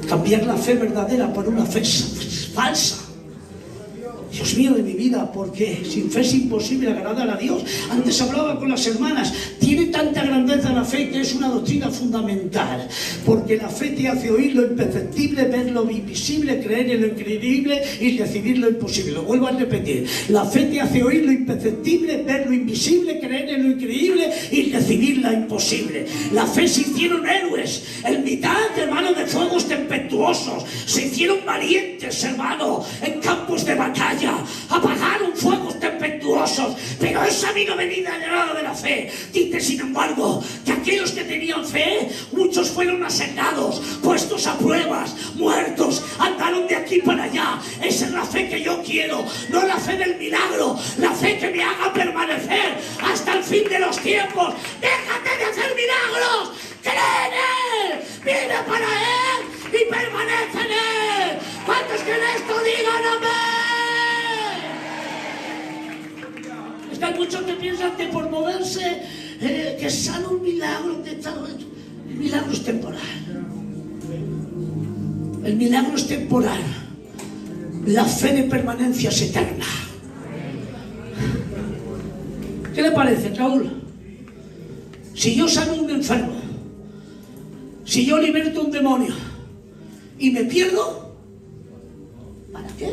Cambiar la fe verdadera por una fe falsa. Dios mío de mi vida, porque sin fe es imposible agradar a Dios. Antes hablaba con las hermanas, tiene tanta grandeza la fe que es una doctrina fundamental, porque la fe te hace oír lo imperceptible, ver lo invisible, creer en lo increíble y decidir lo imposible. Lo vuelvo a repetir, la fe te hace oír lo imperceptible, ver lo invisible, creer en lo increíble y decidir lo imposible. La fe se hicieron héroes en mitad, hermano, de fuegos tempestuosos, se hicieron valientes, hermano, en campos de batalla, apagaron fuegos tempestuosos, pero esa vino venida llegada de la fe. Dice, sin embargo, que aquellos que tenían fe, muchos fueron asentados, puestos a pruebas, muertos, andaron de aquí para allá. Esa es la fe que yo quiero, no la fe del milagro, la fe que me haga permanecer hasta el fin de los tiempos. Déjate de hacer milagros, cree en Él, vive para Él y permanece en Él. ¿Cuántos que en esto digan amén? Están muchos que piensan que por moverse, que sale un milagro, que tal. El milagro es temporal. El milagro es temporal. La fe de permanencia es eterna. ¿Qué le parece, Raúl? Si yo sano a un enfermo, si yo liberto un demonio y me pierdo, ¿para qué?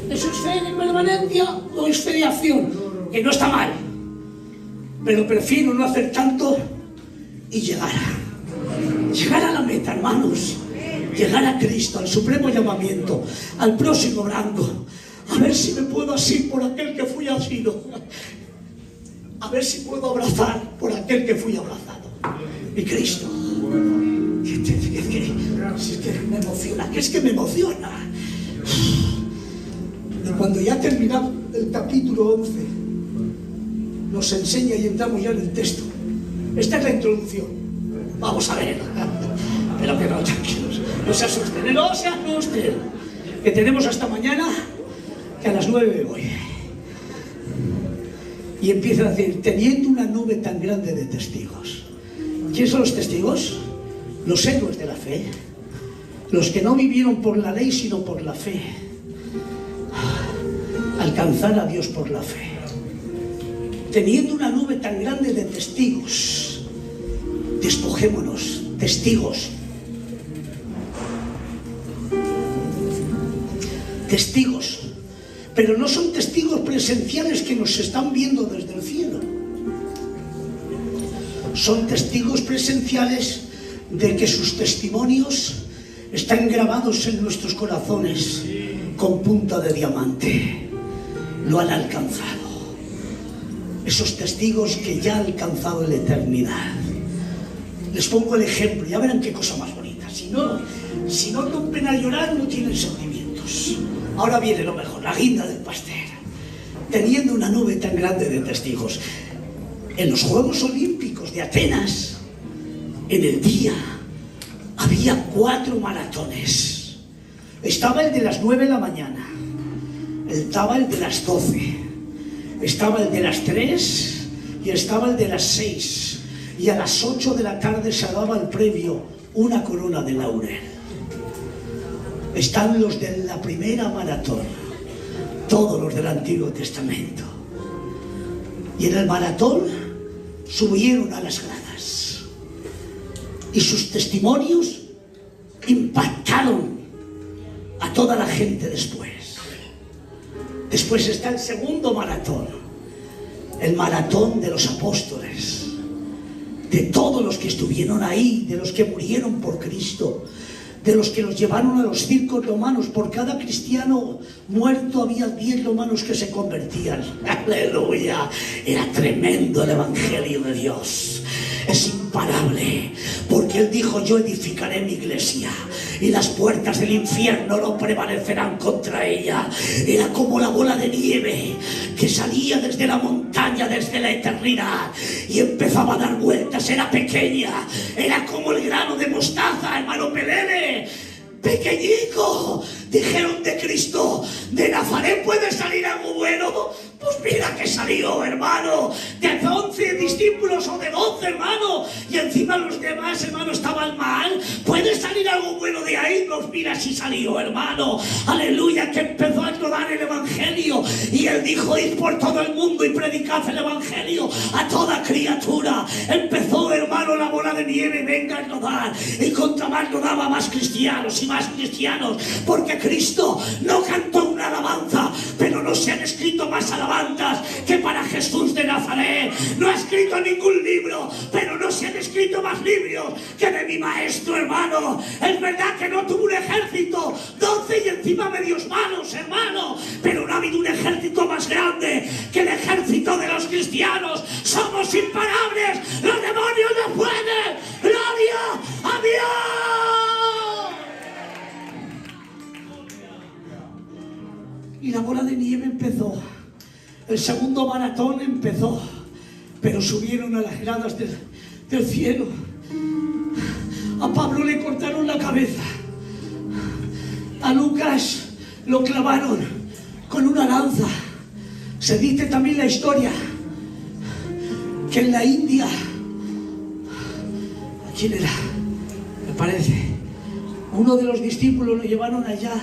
¿Eso es fe de permanencia o es fe de acción? Que no está mal, pero prefiero no hacer tanto y llegar a la meta, hermanos. Llegar a Cristo, al supremo llamamiento, al próximo rango. A ver si me puedo asir por aquel que fui asido. A ver si puedo abrazar por aquel que fui abrazado. Mi Cristo. Es que me emociona, que es que me emociona. Y cuando ya ha terminado el capítulo 11, nos enseña y entramos ya en el texto. Esta es la introducción. Vamos a ver. Pero que no, tranquilos. No se asusten, no se asusten. Que tenemos hasta mañana, que a las 9 voy. Y empieza a decir, teniendo una nube tan grande de testigos. ¿Quiénes son los testigos? Los héroes de la fe. Los que no vivieron por la ley, sino por la fe. Alcanzar a Dios por la fe. Teniendo una nube tan grande de testigos. Despojémonos, testigos. Testigos, pero no son testigos presenciales que nos están viendo desde el cielo. Son testigos presenciales de que sus testimonios están grabados en nuestros corazones con punta de diamante. Lo han alcanzado. Esos testigos que ya han alcanzado la eternidad. Les pongo el ejemplo, ya verán qué cosa más bonita. Si no rompen a llorar, no tienen sentimientos. Ahora viene lo mejor, la guinda del pastel. Teniendo una nube tan grande de testigos. En los Juegos Olímpicos de Atenas, en el día, había 4 maratones. Estaba el de las 9 de la mañana, estaba el de las 12, estaba el de las 3 y estaba el de las 6. Y a las 8 de la tarde se daba el premio, una corona de laurel. Están los de la primera maratón, todos los del Antiguo Testamento. Y en el maratón subieron a las gradas. Y sus testimonios impactaron a toda la gente después. Después está el segundo maratón, el maratón de los apóstoles. De todos los que estuvieron ahí, de los que murieron por Cristo, de los que los llevaron a los circos romanos. Por cada cristiano muerto había 10 romanos que se convertían. ¡Aleluya! Era tremendo el Evangelio de Dios. Es imparable, porque Él dijo, yo edificaré mi iglesia y las puertas del infierno no prevalecerán contra ella. Era como la bola de nieve que salía desde la montaña, desde la eternidad, y empezaba a dar vueltas. Era pequeña, era como el grano de mostaza, hermano Pelele, pequeñico. Dijeron de Cristo, ¿de Nazaret puede salir algo bueno? Pues mira que salió, hermano, de 11 discípulos o de 12, hermano, y encima los demás, hermano, estaban mal. ¿Puede salir
salir algo bueno de ahí? Pues mira si salió, hermano. Aleluya, que empezó a dar el evangelio. Y él dijo, id por todo el mundo y predicad el evangelio a toda criatura. Empezó, hermano, la bola de nieve, venga a rodar. Y contra más rodaba, más cristianos y más cristianos. Porque Cristo no cantó una alabanza, pero no se han escrito más alabanzas que para Jesús de Nazaret. No ha escrito ningún libro, pero no se han escrito más libros que de mi maestro, hermano. Es verdad que no tuvo un ejército, 12 y encima medios malos, hermano, pero no ha habido un ejército más grande que el ejército de los cristianos. Somos imparables, los demonios no pueden. ¡Gloria a Dios! Y la bola de nieve empezó. El segundo maratón empezó, pero subieron a las gradas del cielo. A Pablo le cortaron la cabeza. A Lucas lo clavaron con una lanza. Se dice también la historia que en la India, ¿a quién era? Me parece, uno de los discípulos lo llevaron allá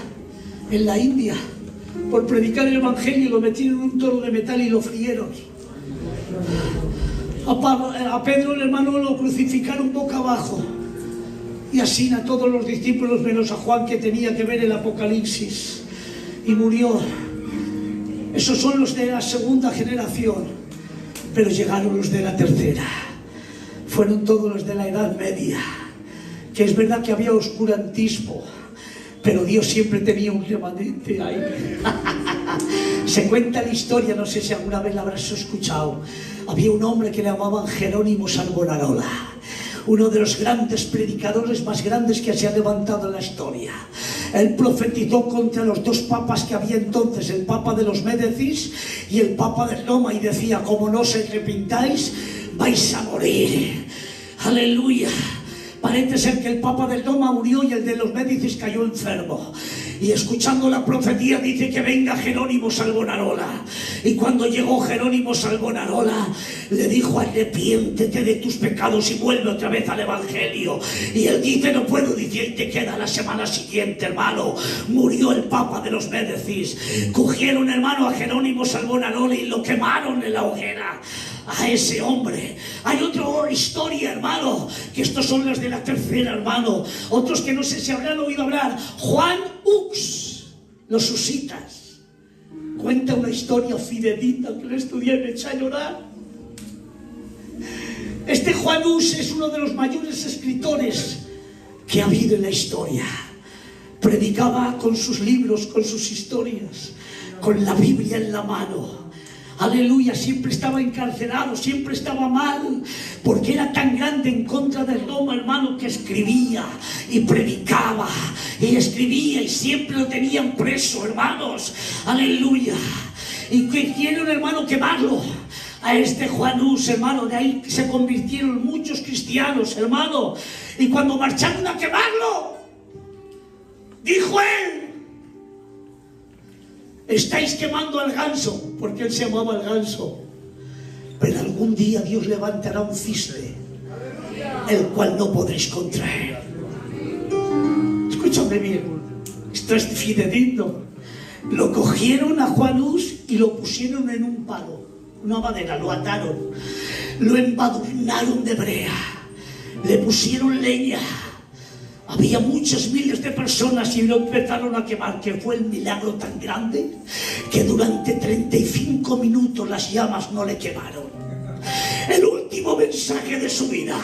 en la India por predicar el evangelio, lo metieron en un toro de metal y lo frieron. A Pedro, el hermano, lo crucificaron boca abajo. Y así a todos los discípulos, menos a Juan, que tenía que ver el Apocalipsis, y murió. Esos son los de la segunda generación, pero llegaron los de la tercera. Fueron todos los de la Edad Media, que es verdad que había oscurantismo, pero Dios siempre tenía un remanente ahí. Se cuenta la historia, no sé si alguna vez la habrás escuchado. Había un hombre que le llamaban Jerónimo Savonarola, uno de los grandes predicadores más grandes que se ha levantado en la historia. Él profetizó contra los dos papas que había entonces, el papa de los Médicis y el papa de Roma, y decía, como no os arrepintáis, vais a morir. Aleluya. Parece ser que el papa de Roma murió y el de los Médicis cayó enfermo. Y escuchando la profecía dice que venga Jerónimo Savonarola. Y cuando llegó Jerónimo Savonarola, le dijo, arrepiéntete de tus pecados y vuelve otra vez al evangelio. Y él dice, no puedo, dice, y te queda la semana siguiente, hermano. Murió el papa de los Médicis. Cogieron, hermano, a Jerónimo Savonarola y lo quemaron en la hoguera. A ese hombre. Hay otra historia, hermano, que estos son las de la tercera, hermano. Otros que no sé si habrán oído hablar. Juan Hus, los husitas. Cuenta una historia fidedigna que lo estudié y me eché a llorar. Este Juan Hus es uno de los mayores escritores que ha habido en la historia. Predicaba con sus libros, con sus historias, con la Biblia en la mano. Aleluya, siempre estaba encarcelado, siempre estaba mal, porque era tan grande en contra de Roma, hermano, que escribía y predicaba y escribía y siempre lo tenían preso, hermanos. Aleluya. Y quisieron, hermano, quemarlo. A este Juan Hus, hermano, de ahí se convirtieron muchos cristianos, hermano. Y cuando marcharon a quemarlo, dijo él, estáis quemando al ganso, porque él se llamaba el ganso, pero algún día Dios levantará un cisne, el cual no podréis contraer. Escúchame bien, esto es fidedigno. Lo cogieron a Juan Hus y lo pusieron en un palo, una madera, lo ataron, lo embadurnaron de brea, le pusieron leña. Había muchas miles de personas y lo empezaron a quemar, que fue el milagro tan grande que durante 35 minutos las llamas no le quemaron. El último mensaje de su vida,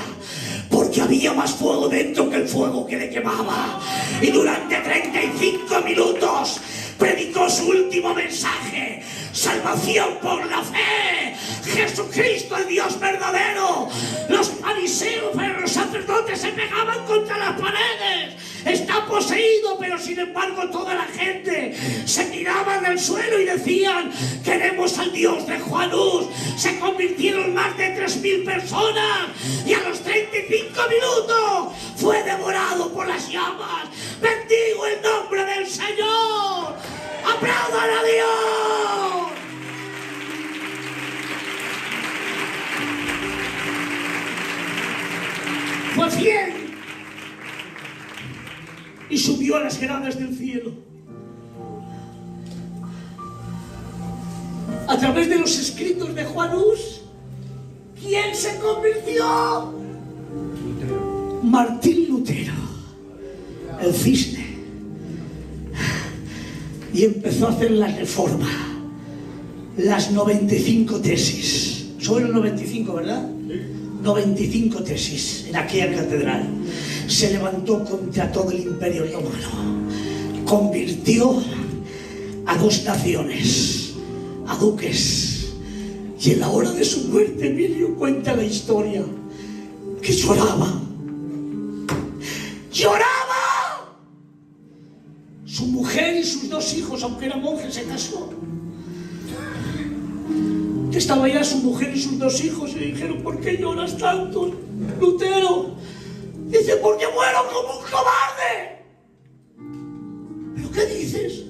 porque había más fuego dentro que el fuego que le quemaba. Y durante 35 minutos predicó su último mensaje: salvación por la fe, Jesucristo el Dios verdadero. Los fariseos, pero los sacerdotes se pegaban contra las paredes. Está poseído, pero sin embargo toda la gente se tiraba del suelo y decían, queremos al Dios de Juan Hus. Se convirtieron más de 3.000 personas y a los 35 minutos fue devorado por las llamas. Bendigo el nombre del Señor. ¡Aplaudan a Dios! Fue fiel. y subió a las gradas del cielo. A través de los escritos de Juan Hus, ¿quién se convirtió? Martín Lutero, el cisne. Y empezó a hacer la reforma, las 95 tesis. Sobre los 95, ¿verdad? 95 tesis en aquella catedral. Se levantó contra todo el imperio romano. Convirtió a 2 naciones, a duques. Y en la hora de su muerte, Emilio cuenta la historia, que lloraba. ¡Lloraba! Su mujer y sus 2 hijos, aunque era monje, se casó. Estaba ya su mujer y sus 2 hijos y le dijeron: ¿por qué lloras tanto, Lutero? Dice: porque muero como un cobarde. ¿Pero qué dices?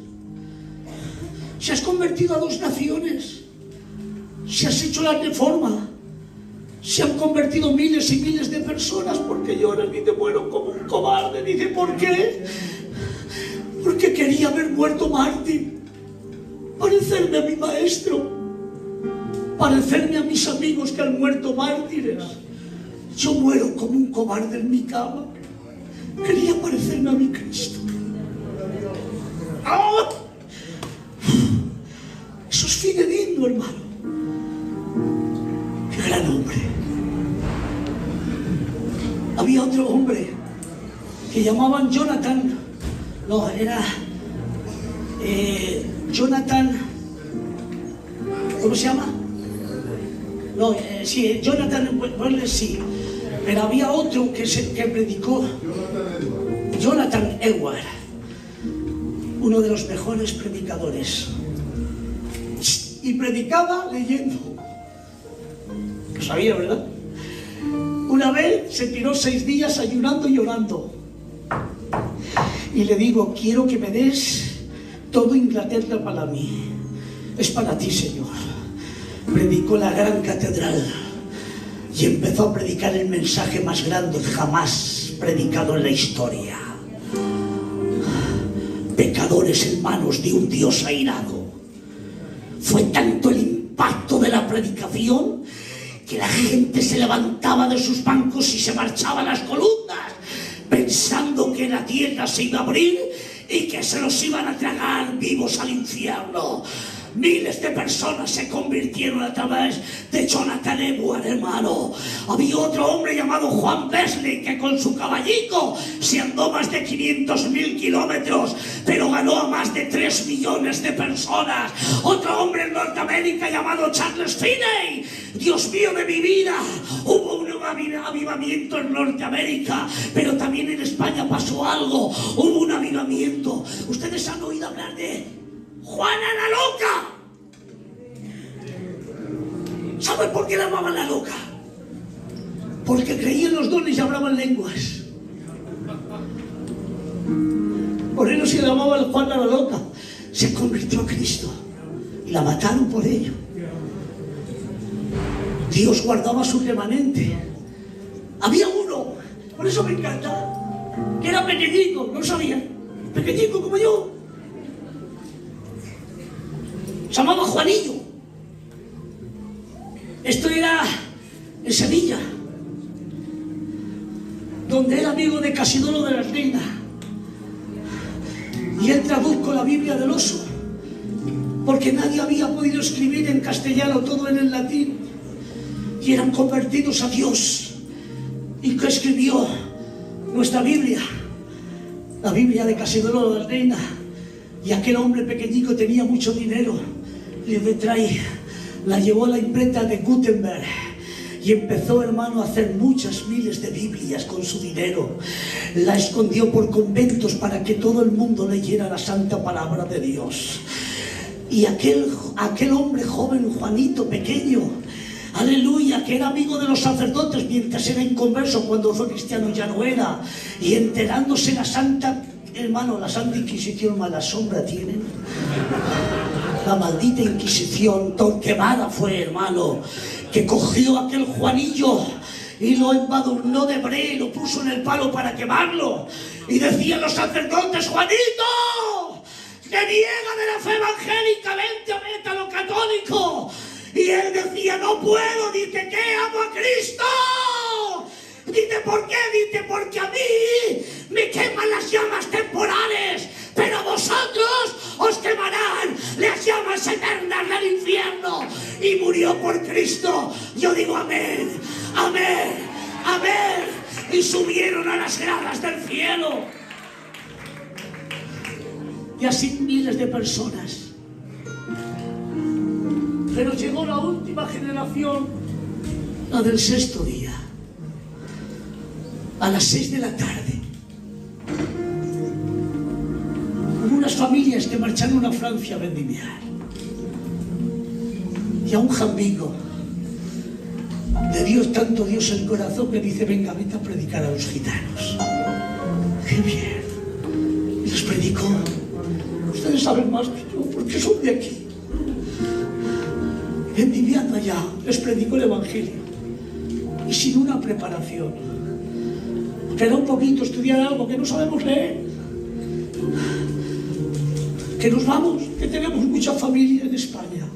Si has convertido a 2 naciones, si has hecho la reforma, se han convertido miles y miles de personas, ¿por qué lloras? Dice: muero como un cobarde. Dice: ¿por qué? Porque quería haber muerto mártir, parecerme a mi maestro, parecerme a mis amigos que han muerto mártires. Yo muero como un cobarde en mi cama. Quería parecerme a mi Cristo. ¡Oh! Eso es fidedigno, hermano. ¡Qué gran hombre! Había otro hombre que llamaban Jonathan. No, era Jonathan. ¿Cómo se llama? No, sí, Jonathan, bueno, sí. Pero había otro que predicó, Jonathan Edwards, uno de los mejores predicadores. Y predicaba leyendo. Lo sabía, ¿verdad? Una vez se tiró 6 días ayunando y llorando. Y le digo: quiero que me des todo Inglaterra para mí. Es para ti, Señor. Predicó la gran catedral y empezó a predicar el mensaje más grande jamás predicado en la historia. Pecadores en manos de un Dios airado. Fue tanto el impacto de la predicación que la gente se levantaba de sus bancos y se marchaba a las columnas, pensando que la tierra se iba a abrir y que se los iban a tragar vivos al infierno. Miles de personas se convirtieron a través de Jonathan Edwards, hermano. Había otro hombre llamado Juan Wesley que con su caballito se andó más de 500.000 kilómetros, pero ganó a más de 3 millones de personas. Otro hombre en Norteamérica llamado Charles Finney. Dios mío de mi vida, hubo un avivamiento en Norteamérica, pero también en España pasó algo. Hubo un avivamiento. Ustedes han oído hablar de Juana la Loca. ¿Saben por qué la llamaban la loca? Porque creían los dones y hablaban lenguas. Por eso se llamaba Juana la Loca. Se convirtió a Cristo y la mataron por ello. Dios guardaba su remanente. Había uno, por eso me encanta, que era pequeñico, no sabía, pequeñico como yo. Se llamaba Juanillo. Esto era en Sevilla, donde era amigo de Casidoro de la Reina. Y él tradujo la Biblia del Oso, porque nadie había podido escribir en castellano, todo en el latín. Y eran convertidos a Dios. Y que escribió nuestra Biblia, la Biblia de Casidoro de la Reina. Y aquel hombre pequeñico tenía mucho dinero. La llevó a la imprenta de Gutenberg y empezó, hermano, a hacer muchas miles de Biblias con su dinero. La escondió por conventos para que todo el mundo leyera la santa palabra de Dios. Y aquel hombre joven, Juanito, pequeño, aleluya, que era amigo de los sacerdotes mientras era inconverso, cuando fue cristiano ya no era, y enterándose la santa, hermano, la Santa Inquisición mala sombra tienen. La maldita Inquisición, Torquemada fue, hermano, que cogió a aquel Juanillo y lo embadurnó de brea y lo puso en el palo para quemarlo. Y decían los sacerdotes: Juanito, reniega de la fe evangélica, vete a lo católico. Y él decía: no puedo. Dice: ¿qué? Amo a Cristo. Dice: ¿por qué? Dice: porque a mí me queman las llamas temporales, pero a vosotros os quemarán las llamas eternas del infierno. Y murió por Cristo. Yo digo amén, amén, amén. Y subieron a las gradas del cielo. Y así miles de personas. Pero llegó la última generación, la del sexto día, a las 6 de la tarde. Hubo unas familias que marcharon a Francia a vendimiar. Y a un jambico de Dios, tanto Dios el corazón, que dice: venga, vete a predicar a los gitanos. ¡Qué bien! Y les predicó. Ustedes saben más que yo, porque son de aquí. Vendimiando allá, les predicó el evangelio. Y sin una preparación. Pero un poquito estudiar algo que no sabemos leer. Que nos vamos, que tenemos mucha familia en España.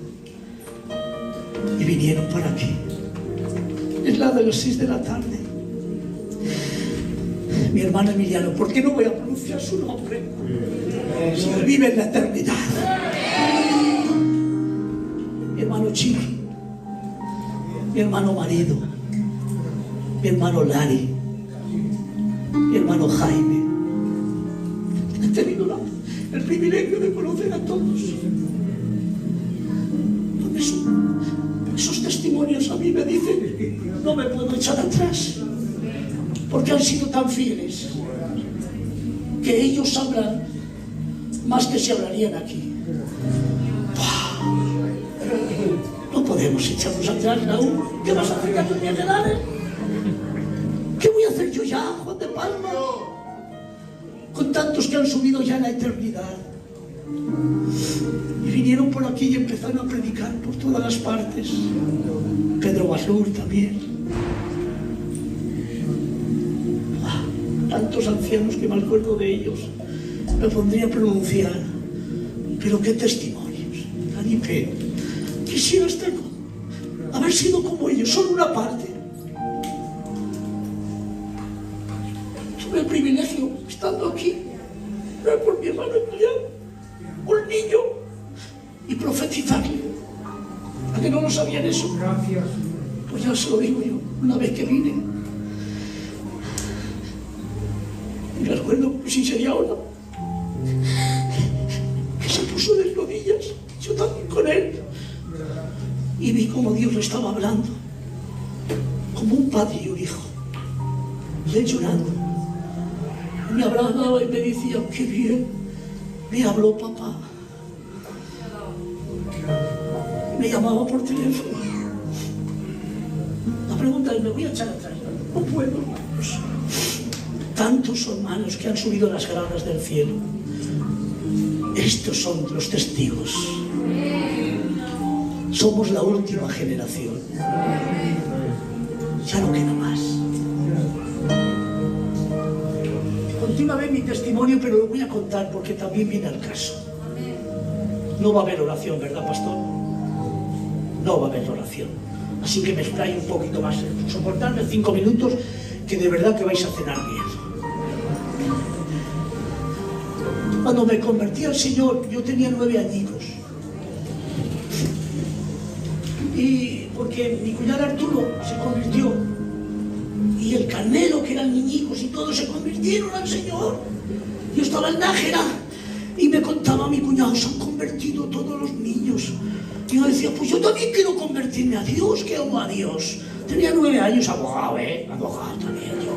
Y vinieron para aquí. Es la de las 6 de la tarde. Mi hermano Emiliano, ¿por qué no voy a pronunciar su nombre? Si él vive en la eternidad. Mi hermano Chiqui, mi hermano marido, mi hermano Lari, mi hermano Jaime. He tenido el privilegio de conocer a todos. Esos testimonios a mí me dicen: no me puedo echar atrás, porque han sido tan fieles que ellos hablan más que se hablarían aquí. No podemos echarnos atrás, Raúl. ¿Qué vas a hacer a tus 10 edades? ¿Qué voy a hacer yo ya, Juan de Palma? Con tantos que han subido ya en la eternidad. Y vinieron por aquí y empezaron a predicar por todas las partes. Pedro Baslur también. Tantos ancianos que me acuerdo de ellos. Me pondría a pronunciar. Pero qué testimonios. Dani P. Quisiera haber sido como ellos, solo una parte. Tuve el privilegio, estando aquí, ver por mi hermano Emiliano, un niño, y profetizarle. ¿A que no lo sabían eso? Gracias. Pues ya se lo digo yo, una vez que vine. Y me acuerdo, si sería ahora, que se puso de rodillas, yo también con él. Y vi cómo Dios le estaba hablando, como un padre y un hijo. Y él llorando. Y me abrazaba y me decía: qué bien, me habló papá. Y me llamaba por teléfono. La pregunta es: ¿me voy a echar atrás? No puedo, hermanos. Tantos hermanos que han subido a las gradas del cielo. Estos son los testigos. Somos la última generación. Ya no queda más. Continúa mi testimonio, pero lo voy a contar porque también viene al caso. No va a haber oración, ¿verdad, pastor? No va a haber oración. Así que me explayo un poquito más. Soportadme 5 minutos, que de verdad que vais a cenar bien. Cuando me convertí al Señor, yo tenía 9 añicos. Y porque mi cuñado Arturo se convirtió, y el Carmelo, que eran niñicos y todos, se convirtieron al Señor. Yo estaba en Nájera y me contaba mi cuñado: se han convertido todos los niños. Y yo decía: pues yo también quiero convertirme a Dios, que amo a Dios. Tenía 9 años, abogado, abogado también yo.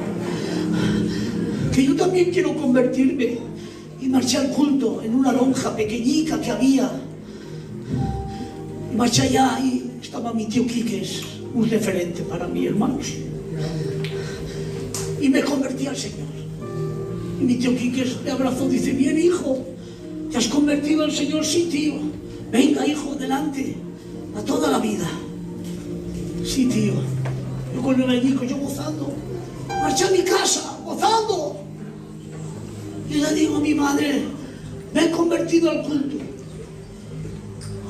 Que yo también quiero convertirme. Y marché al culto en una lonja pequeñica que había. Y marché allá y estaba mi tío Quique, es un referente para mí, hermanos. Y me convertí al Señor. Y mi tío Quique me abrazó, dice: bien, hijo, ¿te has convertido al Señor? Sí, tío. Venga, hijo, delante, a toda la vida. Sí, tío. Yo
con 9 añicos, yo gozando. Marché a mi casa, gozando. Y le digo a mi madre, me he convertido al culto.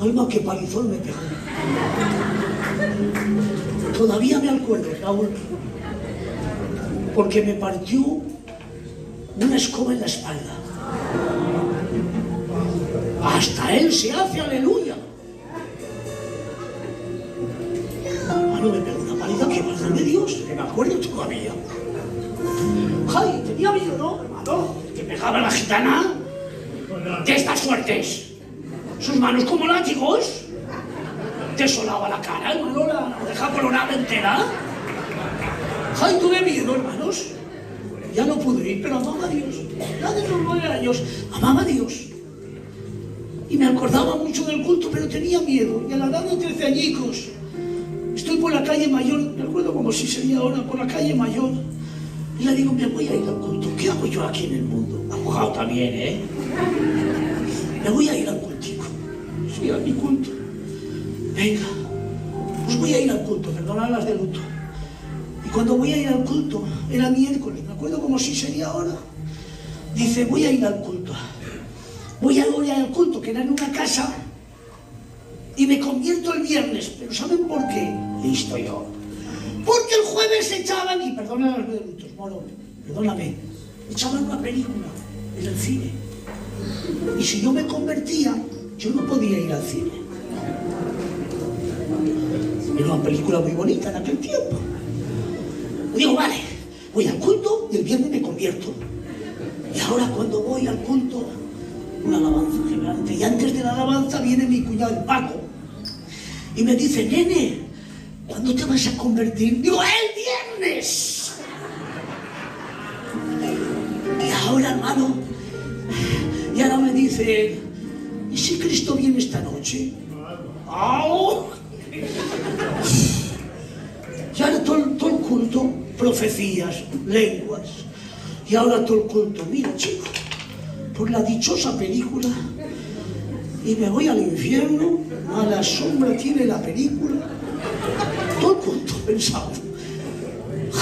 Alma, qué palizón me pegó. Todavía me acuerdo, Raúl, porque me partió una escoba en la espalda. Hasta él se hace aleluya. Hermano, me pegó una paliza que más de Dios, que me acuerdo todavía. Ay, tenía miedo, ¿no, hermano? Que pegaba la gitana de estas suertes. Sus manos como látigos. Te solaba la cara, hermano, la deja colorada entera. Ay, tuve miedo, hermanos. Ya no pude ir, pero amaba a Dios. Ya de los 9 años, amaba a Dios. Y me acordaba mucho del culto, pero tenía miedo. Y a la edad de 13 añicos, estoy por la calle Mayor, me acuerdo como si sería ahora, por la calle Mayor. Y le digo, me voy a ir al culto. ¿Qué hago yo aquí en el mundo? Abogado también, ¿eh? Me voy a ir al cultico. Sí, a mi culto. Venga, pues voy a ir al culto, perdonad las de luto. Y cuando voy a ir al culto, era miércoles, me acuerdo como si sería ahora. Dice, voy a ir al culto. Voy a ir al culto, que era en una casa, y me convierto el viernes. Pero ¿saben por qué? Listo yo. Porque el jueves echaban, y perdona las de lutos, Moro, perdóname, echaban una película en el cine. Y si yo me convertía, yo no podía ir al cine. Era una película muy bonita en aquel tiempo. Digo, vale, voy al culto y el viernes me convierto. Y ahora cuando voy al culto, una alabanza gigante. Y antes de la alabanza viene mi cuñado, el Paco. Y me dice, nene, ¿cuándo te vas a convertir? Digo, el viernes. Y ahora, hermano, y ahora me dice, ¿y si Cristo viene esta noche? ¡Oh! Y ahora todo el culto, profecías, lenguas. Y ahora todo el culto, mira chico, por la dichosa película, y me voy al infierno, a la sombra tiene la película. Todo el culto pensaba,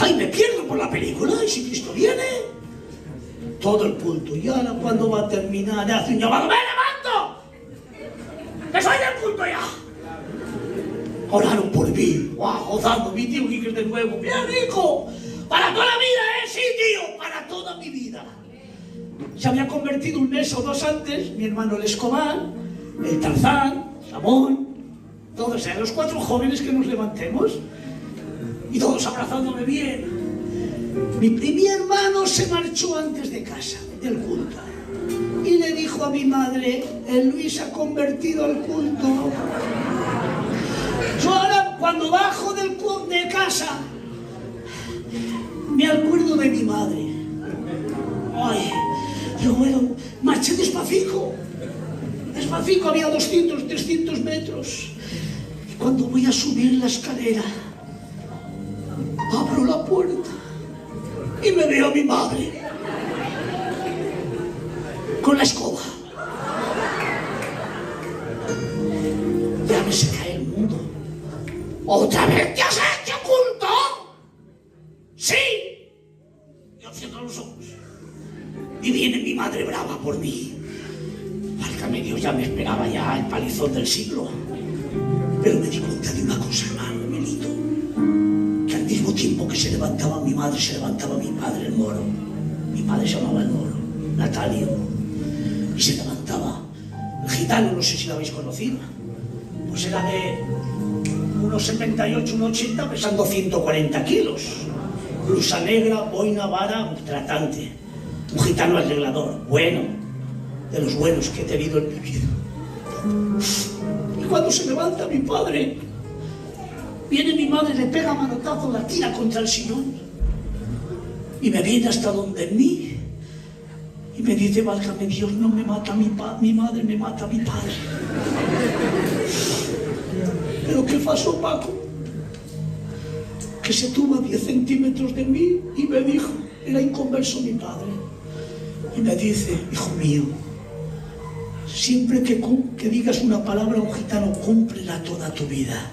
ay, me pierdo por la película, y si Cristo viene, todo el culto. Y ahora cuando va a terminar, hace un llamado, ¡me levanto! ¡Que soy del culto ya! Oraron por mí, wow, gozando, mi tío Quique de nuevo, bien hijo, para toda la vida, sí tío, para toda mi vida. Se había convertido un mes o dos antes, mi hermano el Escobar, el Tarzán, Ramón, todos eran los 4 jóvenes que nos levantemos, y todos abrazándome bien. Mi hermano se marchó antes de casa, del culto, y le dijo a mi madre, el Luis ha convertido al culto. Yo ahora, cuando bajo de casa, me acuerdo de mi madre. Ay, yo bueno, marché despacito. Despacito, había 200, 300 metros. Y cuando voy a subir la escalera, abro la puerta y me veo a mi madre con la escoba. Ya me se cae el mundo. ¿Otra vez te has hecho culto? Sí. Yo cierro los ojos. Y viene mi madre brava por mí. Válgame Dios, ya me esperaba ya el palizón del siglo. Pero me di cuenta de una cosa, hermano, Melito. Que al mismo tiempo que se levantaba mi madre, se levantaba mi padre, el Moro. Mi padre se llamaba el Moro, Natalio. Y se levantaba el gitano, no sé si lo habéis conocido. Pues era de unos 78, unos 80, pesando 140 kilos. Blusa negra, boina, vara, un tratante. Un gitano arreglador, bueno, de los buenos que he tenido en mi vida. Y cuando se levanta mi padre, viene mi madre, le pega manotazo, la tira contra el sillón y me viene hasta donde mí y me dice, válgame Dios, no me mata mi madre, me mata mi padre. ¿Pero qué pasó, Paco? Que se tuvo a 10 centímetros de mí y me dijo, era inconverso mi padre, y me dice, hijo mío, siempre que digas una palabra a un gitano, cúmplela toda tu vida.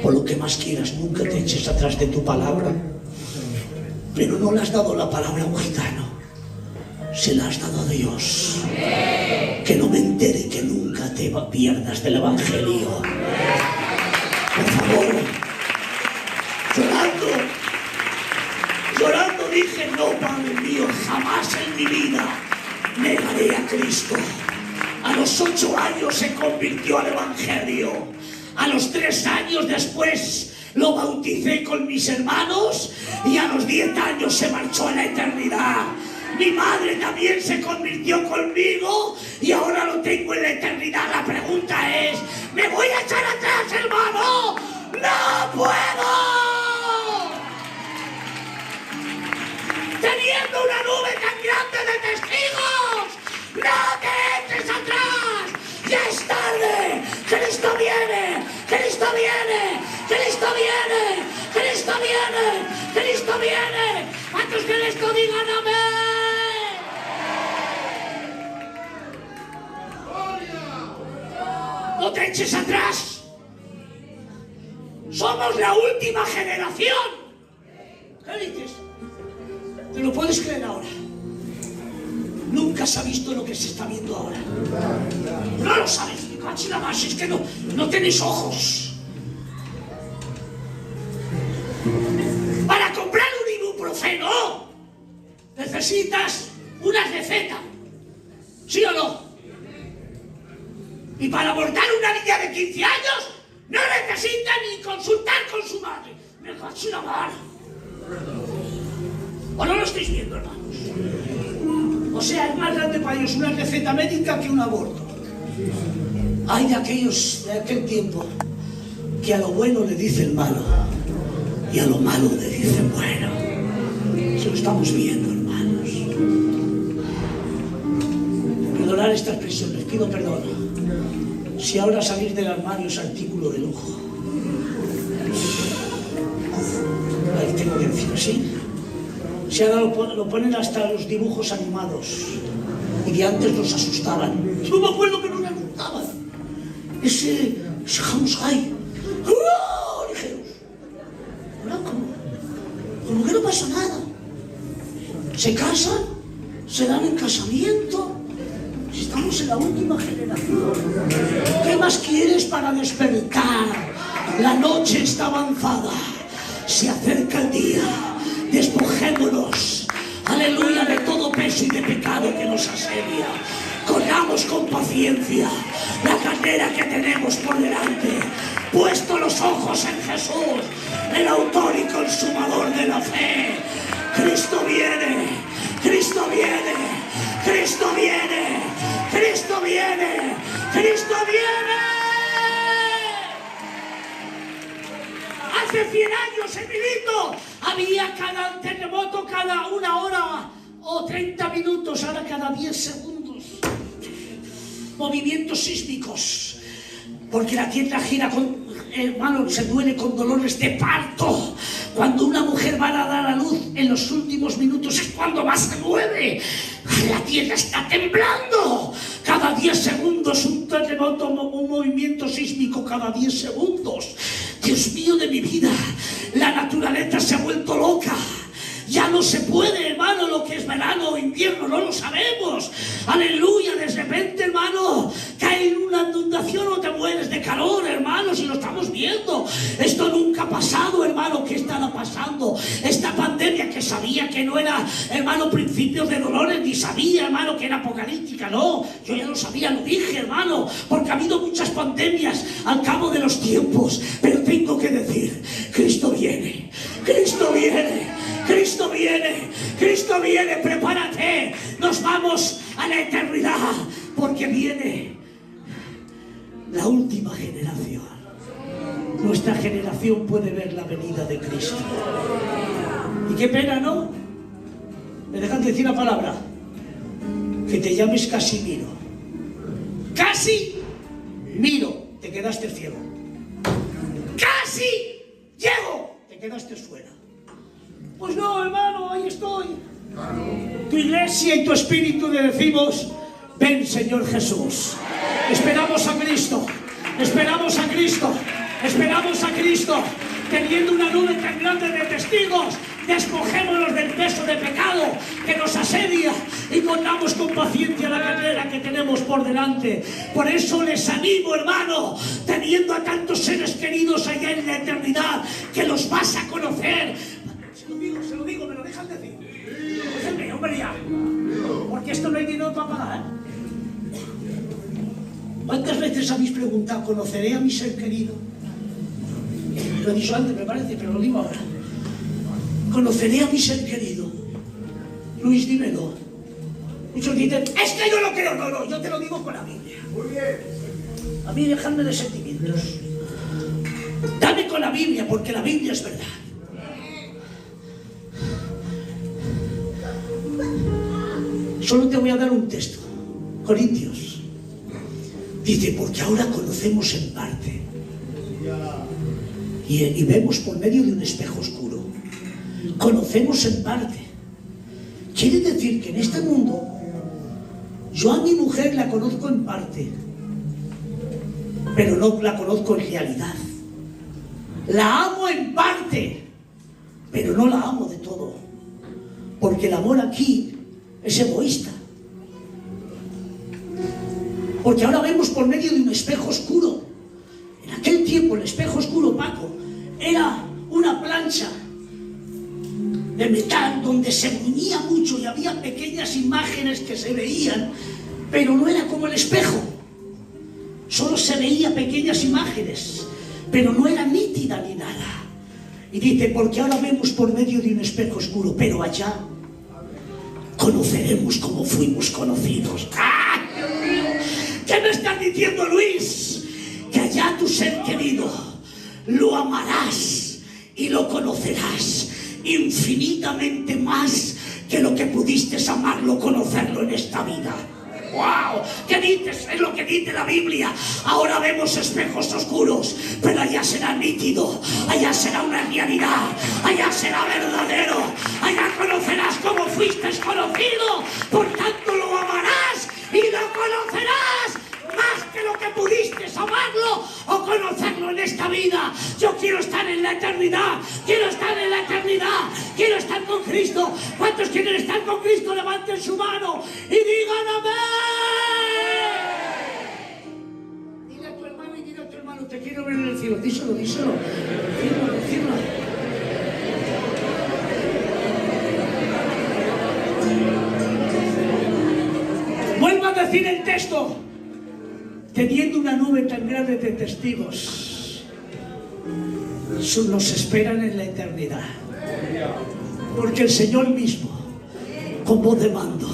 por lo que más quieras, nunca te eches atrás de tu palabra. Pero no le has dado la palabra a un gitano, se la has dado a Dios. Que no me entere, que nunca te pierdas del Evangelio. Por favor, llorando dije: no, Padre mío, jamás en mi vida negaré a Cristo. A los 8 años se convirtió al Evangelio. A los 3 años después lo bauticé con mis hermanos y a los 10 años se marchó a la eternidad. Mi madre también se convirtió conmigo y ahora lo tengo en la eternidad. La pregunta es: ¿me voy a echar atrás, hermano? ¡No puedo! Teniendo una nube tan grande de testigos, ¡no te eches atrás! ¡Ya es tarde! ¡Cristo viene! ¡Cristo viene! ¡Cristo viene! ¡Cristo viene! ¡Cristo viene! ¡Cuántos que esto digan amén! ¡No te eches atrás! ¡Somos la última generación! ¿Qué dices? ¿Te lo puedes creer ahora? Nunca se ha visto lo que se está viendo ahora. No lo sabes, nada más, es que no tenéis ojos. Para comprar un ibuprofeno necesitas una receta, ¿sí o no? Y para abortar una niña de 15 años no necesita ni consultar con su madre. Me cacho en la mano. ¿O no lo estáis viendo, hermanos? O sea, es más grande para ellos una receta médica que un aborto. Hay de aquellos de aquel tiempo que a lo bueno le dicen malo y a lo malo le dicen bueno. Eso lo estamos viendo, hermanos. Perdonar esta expresión, les pido perdón. Si ahora salir del armario es artículo de lujo. Ahí tengo que decir así. Si ahora lo ponen hasta los dibujos animados. Y de antes nos asustaban. Yo me acuerdo que nos asustaban. Ese Hamsai. ¡Oh! Ligeros. ¿Ahora cómo? Como que no pasa nada. Se casan, se dan en casamiento. Estamos en la última generación. ¿Qué más quieres para despertar? La noche está avanzada. Se acerca el día. Despojémonos, aleluya, de todo peso y de pecado que nos asedia. Corramos con paciencia la carrera que tenemos por delante, puesto los ojos en Jesús, el autor y consumador de la fe. Cristo viene, Cristo viene, Cristo viene, Cristo viene, Cristo viene. Hace 100 años, Emilito, había cada terremoto cada 1 hora o 30 minutos, ahora cada 10 segundos. Movimientos sísmicos, porque la tierra gira con, hermano, se duele con dolores de parto. Cuando una mujer va a dar a luz en los últimos minutos es cuando más se mueve. La tierra está temblando. Cada 10 segundos un terremoto, un movimiento sísmico cada 10 segundos. Dios mío de mi vida, la naturaleza se ha vuelto loca. Ya no se puede, hermano, lo que es verano o invierno, no lo sabemos. Aleluya, de repente, hermano, cae una inundación o te mueres de calor, hermano, si lo estamos viendo. Esto nunca ha pasado, hermano, ¿qué estará pasando? Esta pandemia que sabía que no era, hermano, principios de dolores, ni sabía, hermano, que era apocalíptica, no. Yo ya lo sabía, lo dije, hermano, porque ha habido muchas pandemias al cabo de los tiempos. Pero tengo que decir, Cristo viene, Cristo viene. Cristo viene, Cristo viene, prepárate, nos vamos a la eternidad, porque viene la última generación. Nuestra generación puede ver la venida de Cristo. Y qué pena, ¿no? ¿Me dejan decir la palabra? Que te llames Casimiro. Casimiro, te quedaste ciego. Casi llego, te quedaste fuera. Pues no, hermano, ahí estoy. Tu iglesia y tu espíritu le decimos: ven, Señor Jesús. Esperamos a Cristo, esperamos a Cristo, Esperamos a Cristo, teniendo una nube tan grande de testigos. Despojémonos del peso de pecado que nos asedia y corramos con paciencia la carrera que tenemos por delante. Por eso les animo, hermano, teniendo a tantos seres queridos allá en la eternidad, que los vas a conocer. Se lo digo, me lo dejan decir. Déjenme, hombre, ya. Porque esto no hay dinero para pagar. ¿Cuántas veces habéis preguntado, conoceré a mi ser querido? Lo he dicho antes, me parece, pero lo digo ahora. Conoceré a mi ser querido. Luis, dímelo. Muchos dicen, es que yo lo creo. No, yo te lo digo con la Biblia. Muy bien. A mí dejadme de sentimientos. Dame con la Biblia, porque la Biblia es verdad. Solo te voy a dar un texto. Corintios. Dice, porque ahora conocemos en parte. Y vemos por medio de un espejo oscuro. Conocemos en parte. Quiere decir que en este mundo yo a mi mujer la conozco en parte, pero no la conozco en realidad. La amo en parte, pero no la amo de todo, porque el amor aquí es egoísta. Porque ahora vemos por medio de un espejo oscuro. En aquel tiempo el espejo oscuro, Paco, era una plancha de metal donde se bruñía mucho y había pequeñas imágenes que se veían, pero no era como el espejo. Solo se veía pequeñas imágenes, pero no era nítida ni nada. Y dice, porque ahora vemos por medio de un espejo oscuro, pero allá conoceremos como fuimos conocidos. ¡Ah, Dios mío! ¿Qué me estás diciendo, Luis? Que allá tu ser querido lo amarás y lo conocerás infinitamente más que lo que pudiste amarlo, conocerlo en esta vida. ¡Wow! ¿Qué dices? Es lo que dice la Biblia. Ahora vemos espejos oscuros, pero allá será nítido, allá será una realidad, allá será verdadero, allá conocerás como fuiste conocido, por tanto lo amarás y lo conocerás más que lo que pudiste amarlo o conocerlo en esta vida. Yo quiero estar en la eternidad, quiero estar en la eternidad, quiero estar con Cristo. ¿Cuántos quieren estar con Cristo? Levanten su mano y digan amén. Dile a tu hermano y dile a tu hermano, te quiero ver en el cielo. Díselo. Decirlo. Vuelvo a decir el texto. Teniendo una nube tan grande de testigos, nos esperan en la eternidad. Porque el Señor mismo, con voz de mando,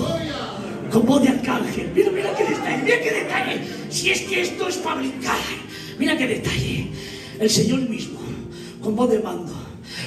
con voz de arcángel, mira qué detalle, si es que esto es para brincar, mira qué detalle, el Señor mismo, con voz de mando,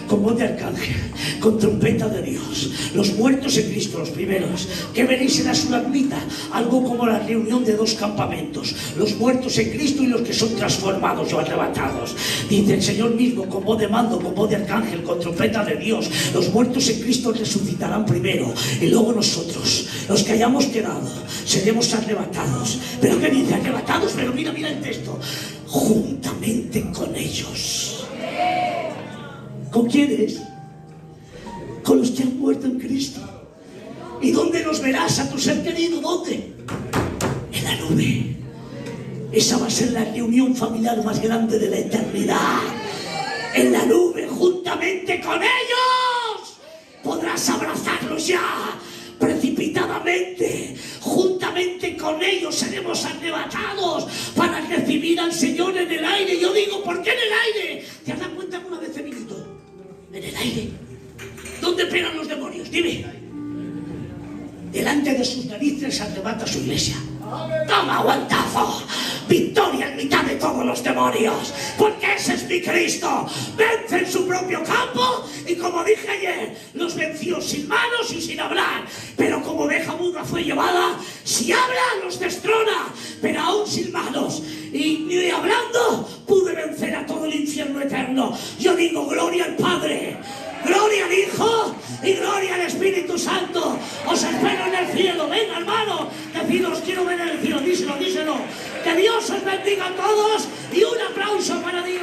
con voz de arcángel, con trompeta de Dios, los muertos en Cristo, los primeros, que veréis en la Sulamita, algo como la reunión de dos campamentos, los muertos en Cristo y los que son transformados o arrebatados. Dice el Señor mismo, con voz de mando, con voz de arcángel, con trompeta de Dios, los muertos en Cristo resucitarán primero, y luego nosotros, los que hayamos quedado, seremos arrebatados. ¿Pero qué dice? Arrebatados, pero mira el texto, juntamente con ellos. ¿Con quiénes? Con los que han muerto en Cristo. ¿Y dónde los verás a tu ser querido? ¿Dónde? En la nube. Esa va a ser la reunión familiar más grande de la eternidad. En la nube, juntamente con ellos. Podrás abrazarlos ya, precipitadamente. Juntamente con ellos seremos arrebatados para recibir al Señor en el aire. Yo digo, ¿por qué en el aire? ¿Te has dado cuenta alguna vez, Emilito? En el aire. ¿Dónde pegan los demonios? Dime. Delante de sus narices arrebata su iglesia. ¡Toma, guantazo! Victoria en mitad de todos los demonios. Porque ese es mi Cristo. Vence en su propio campo. Y como dije ayer, los venció sin manos y sin hablar. Pero como oveja muda fue llevada, si habla, los destrona. Pero aún sin manos y ni hablando, pude vencer a todo el infierno eterno. Yo digo, gloria al Padre, gloria al Hijo y gloria al Espíritu Santo. Os espero en el cielo. Venga, hermano, deciros, quiero ver en el cielo. Díselo. Que Dios os bendiga a todos y un aplauso para Dios.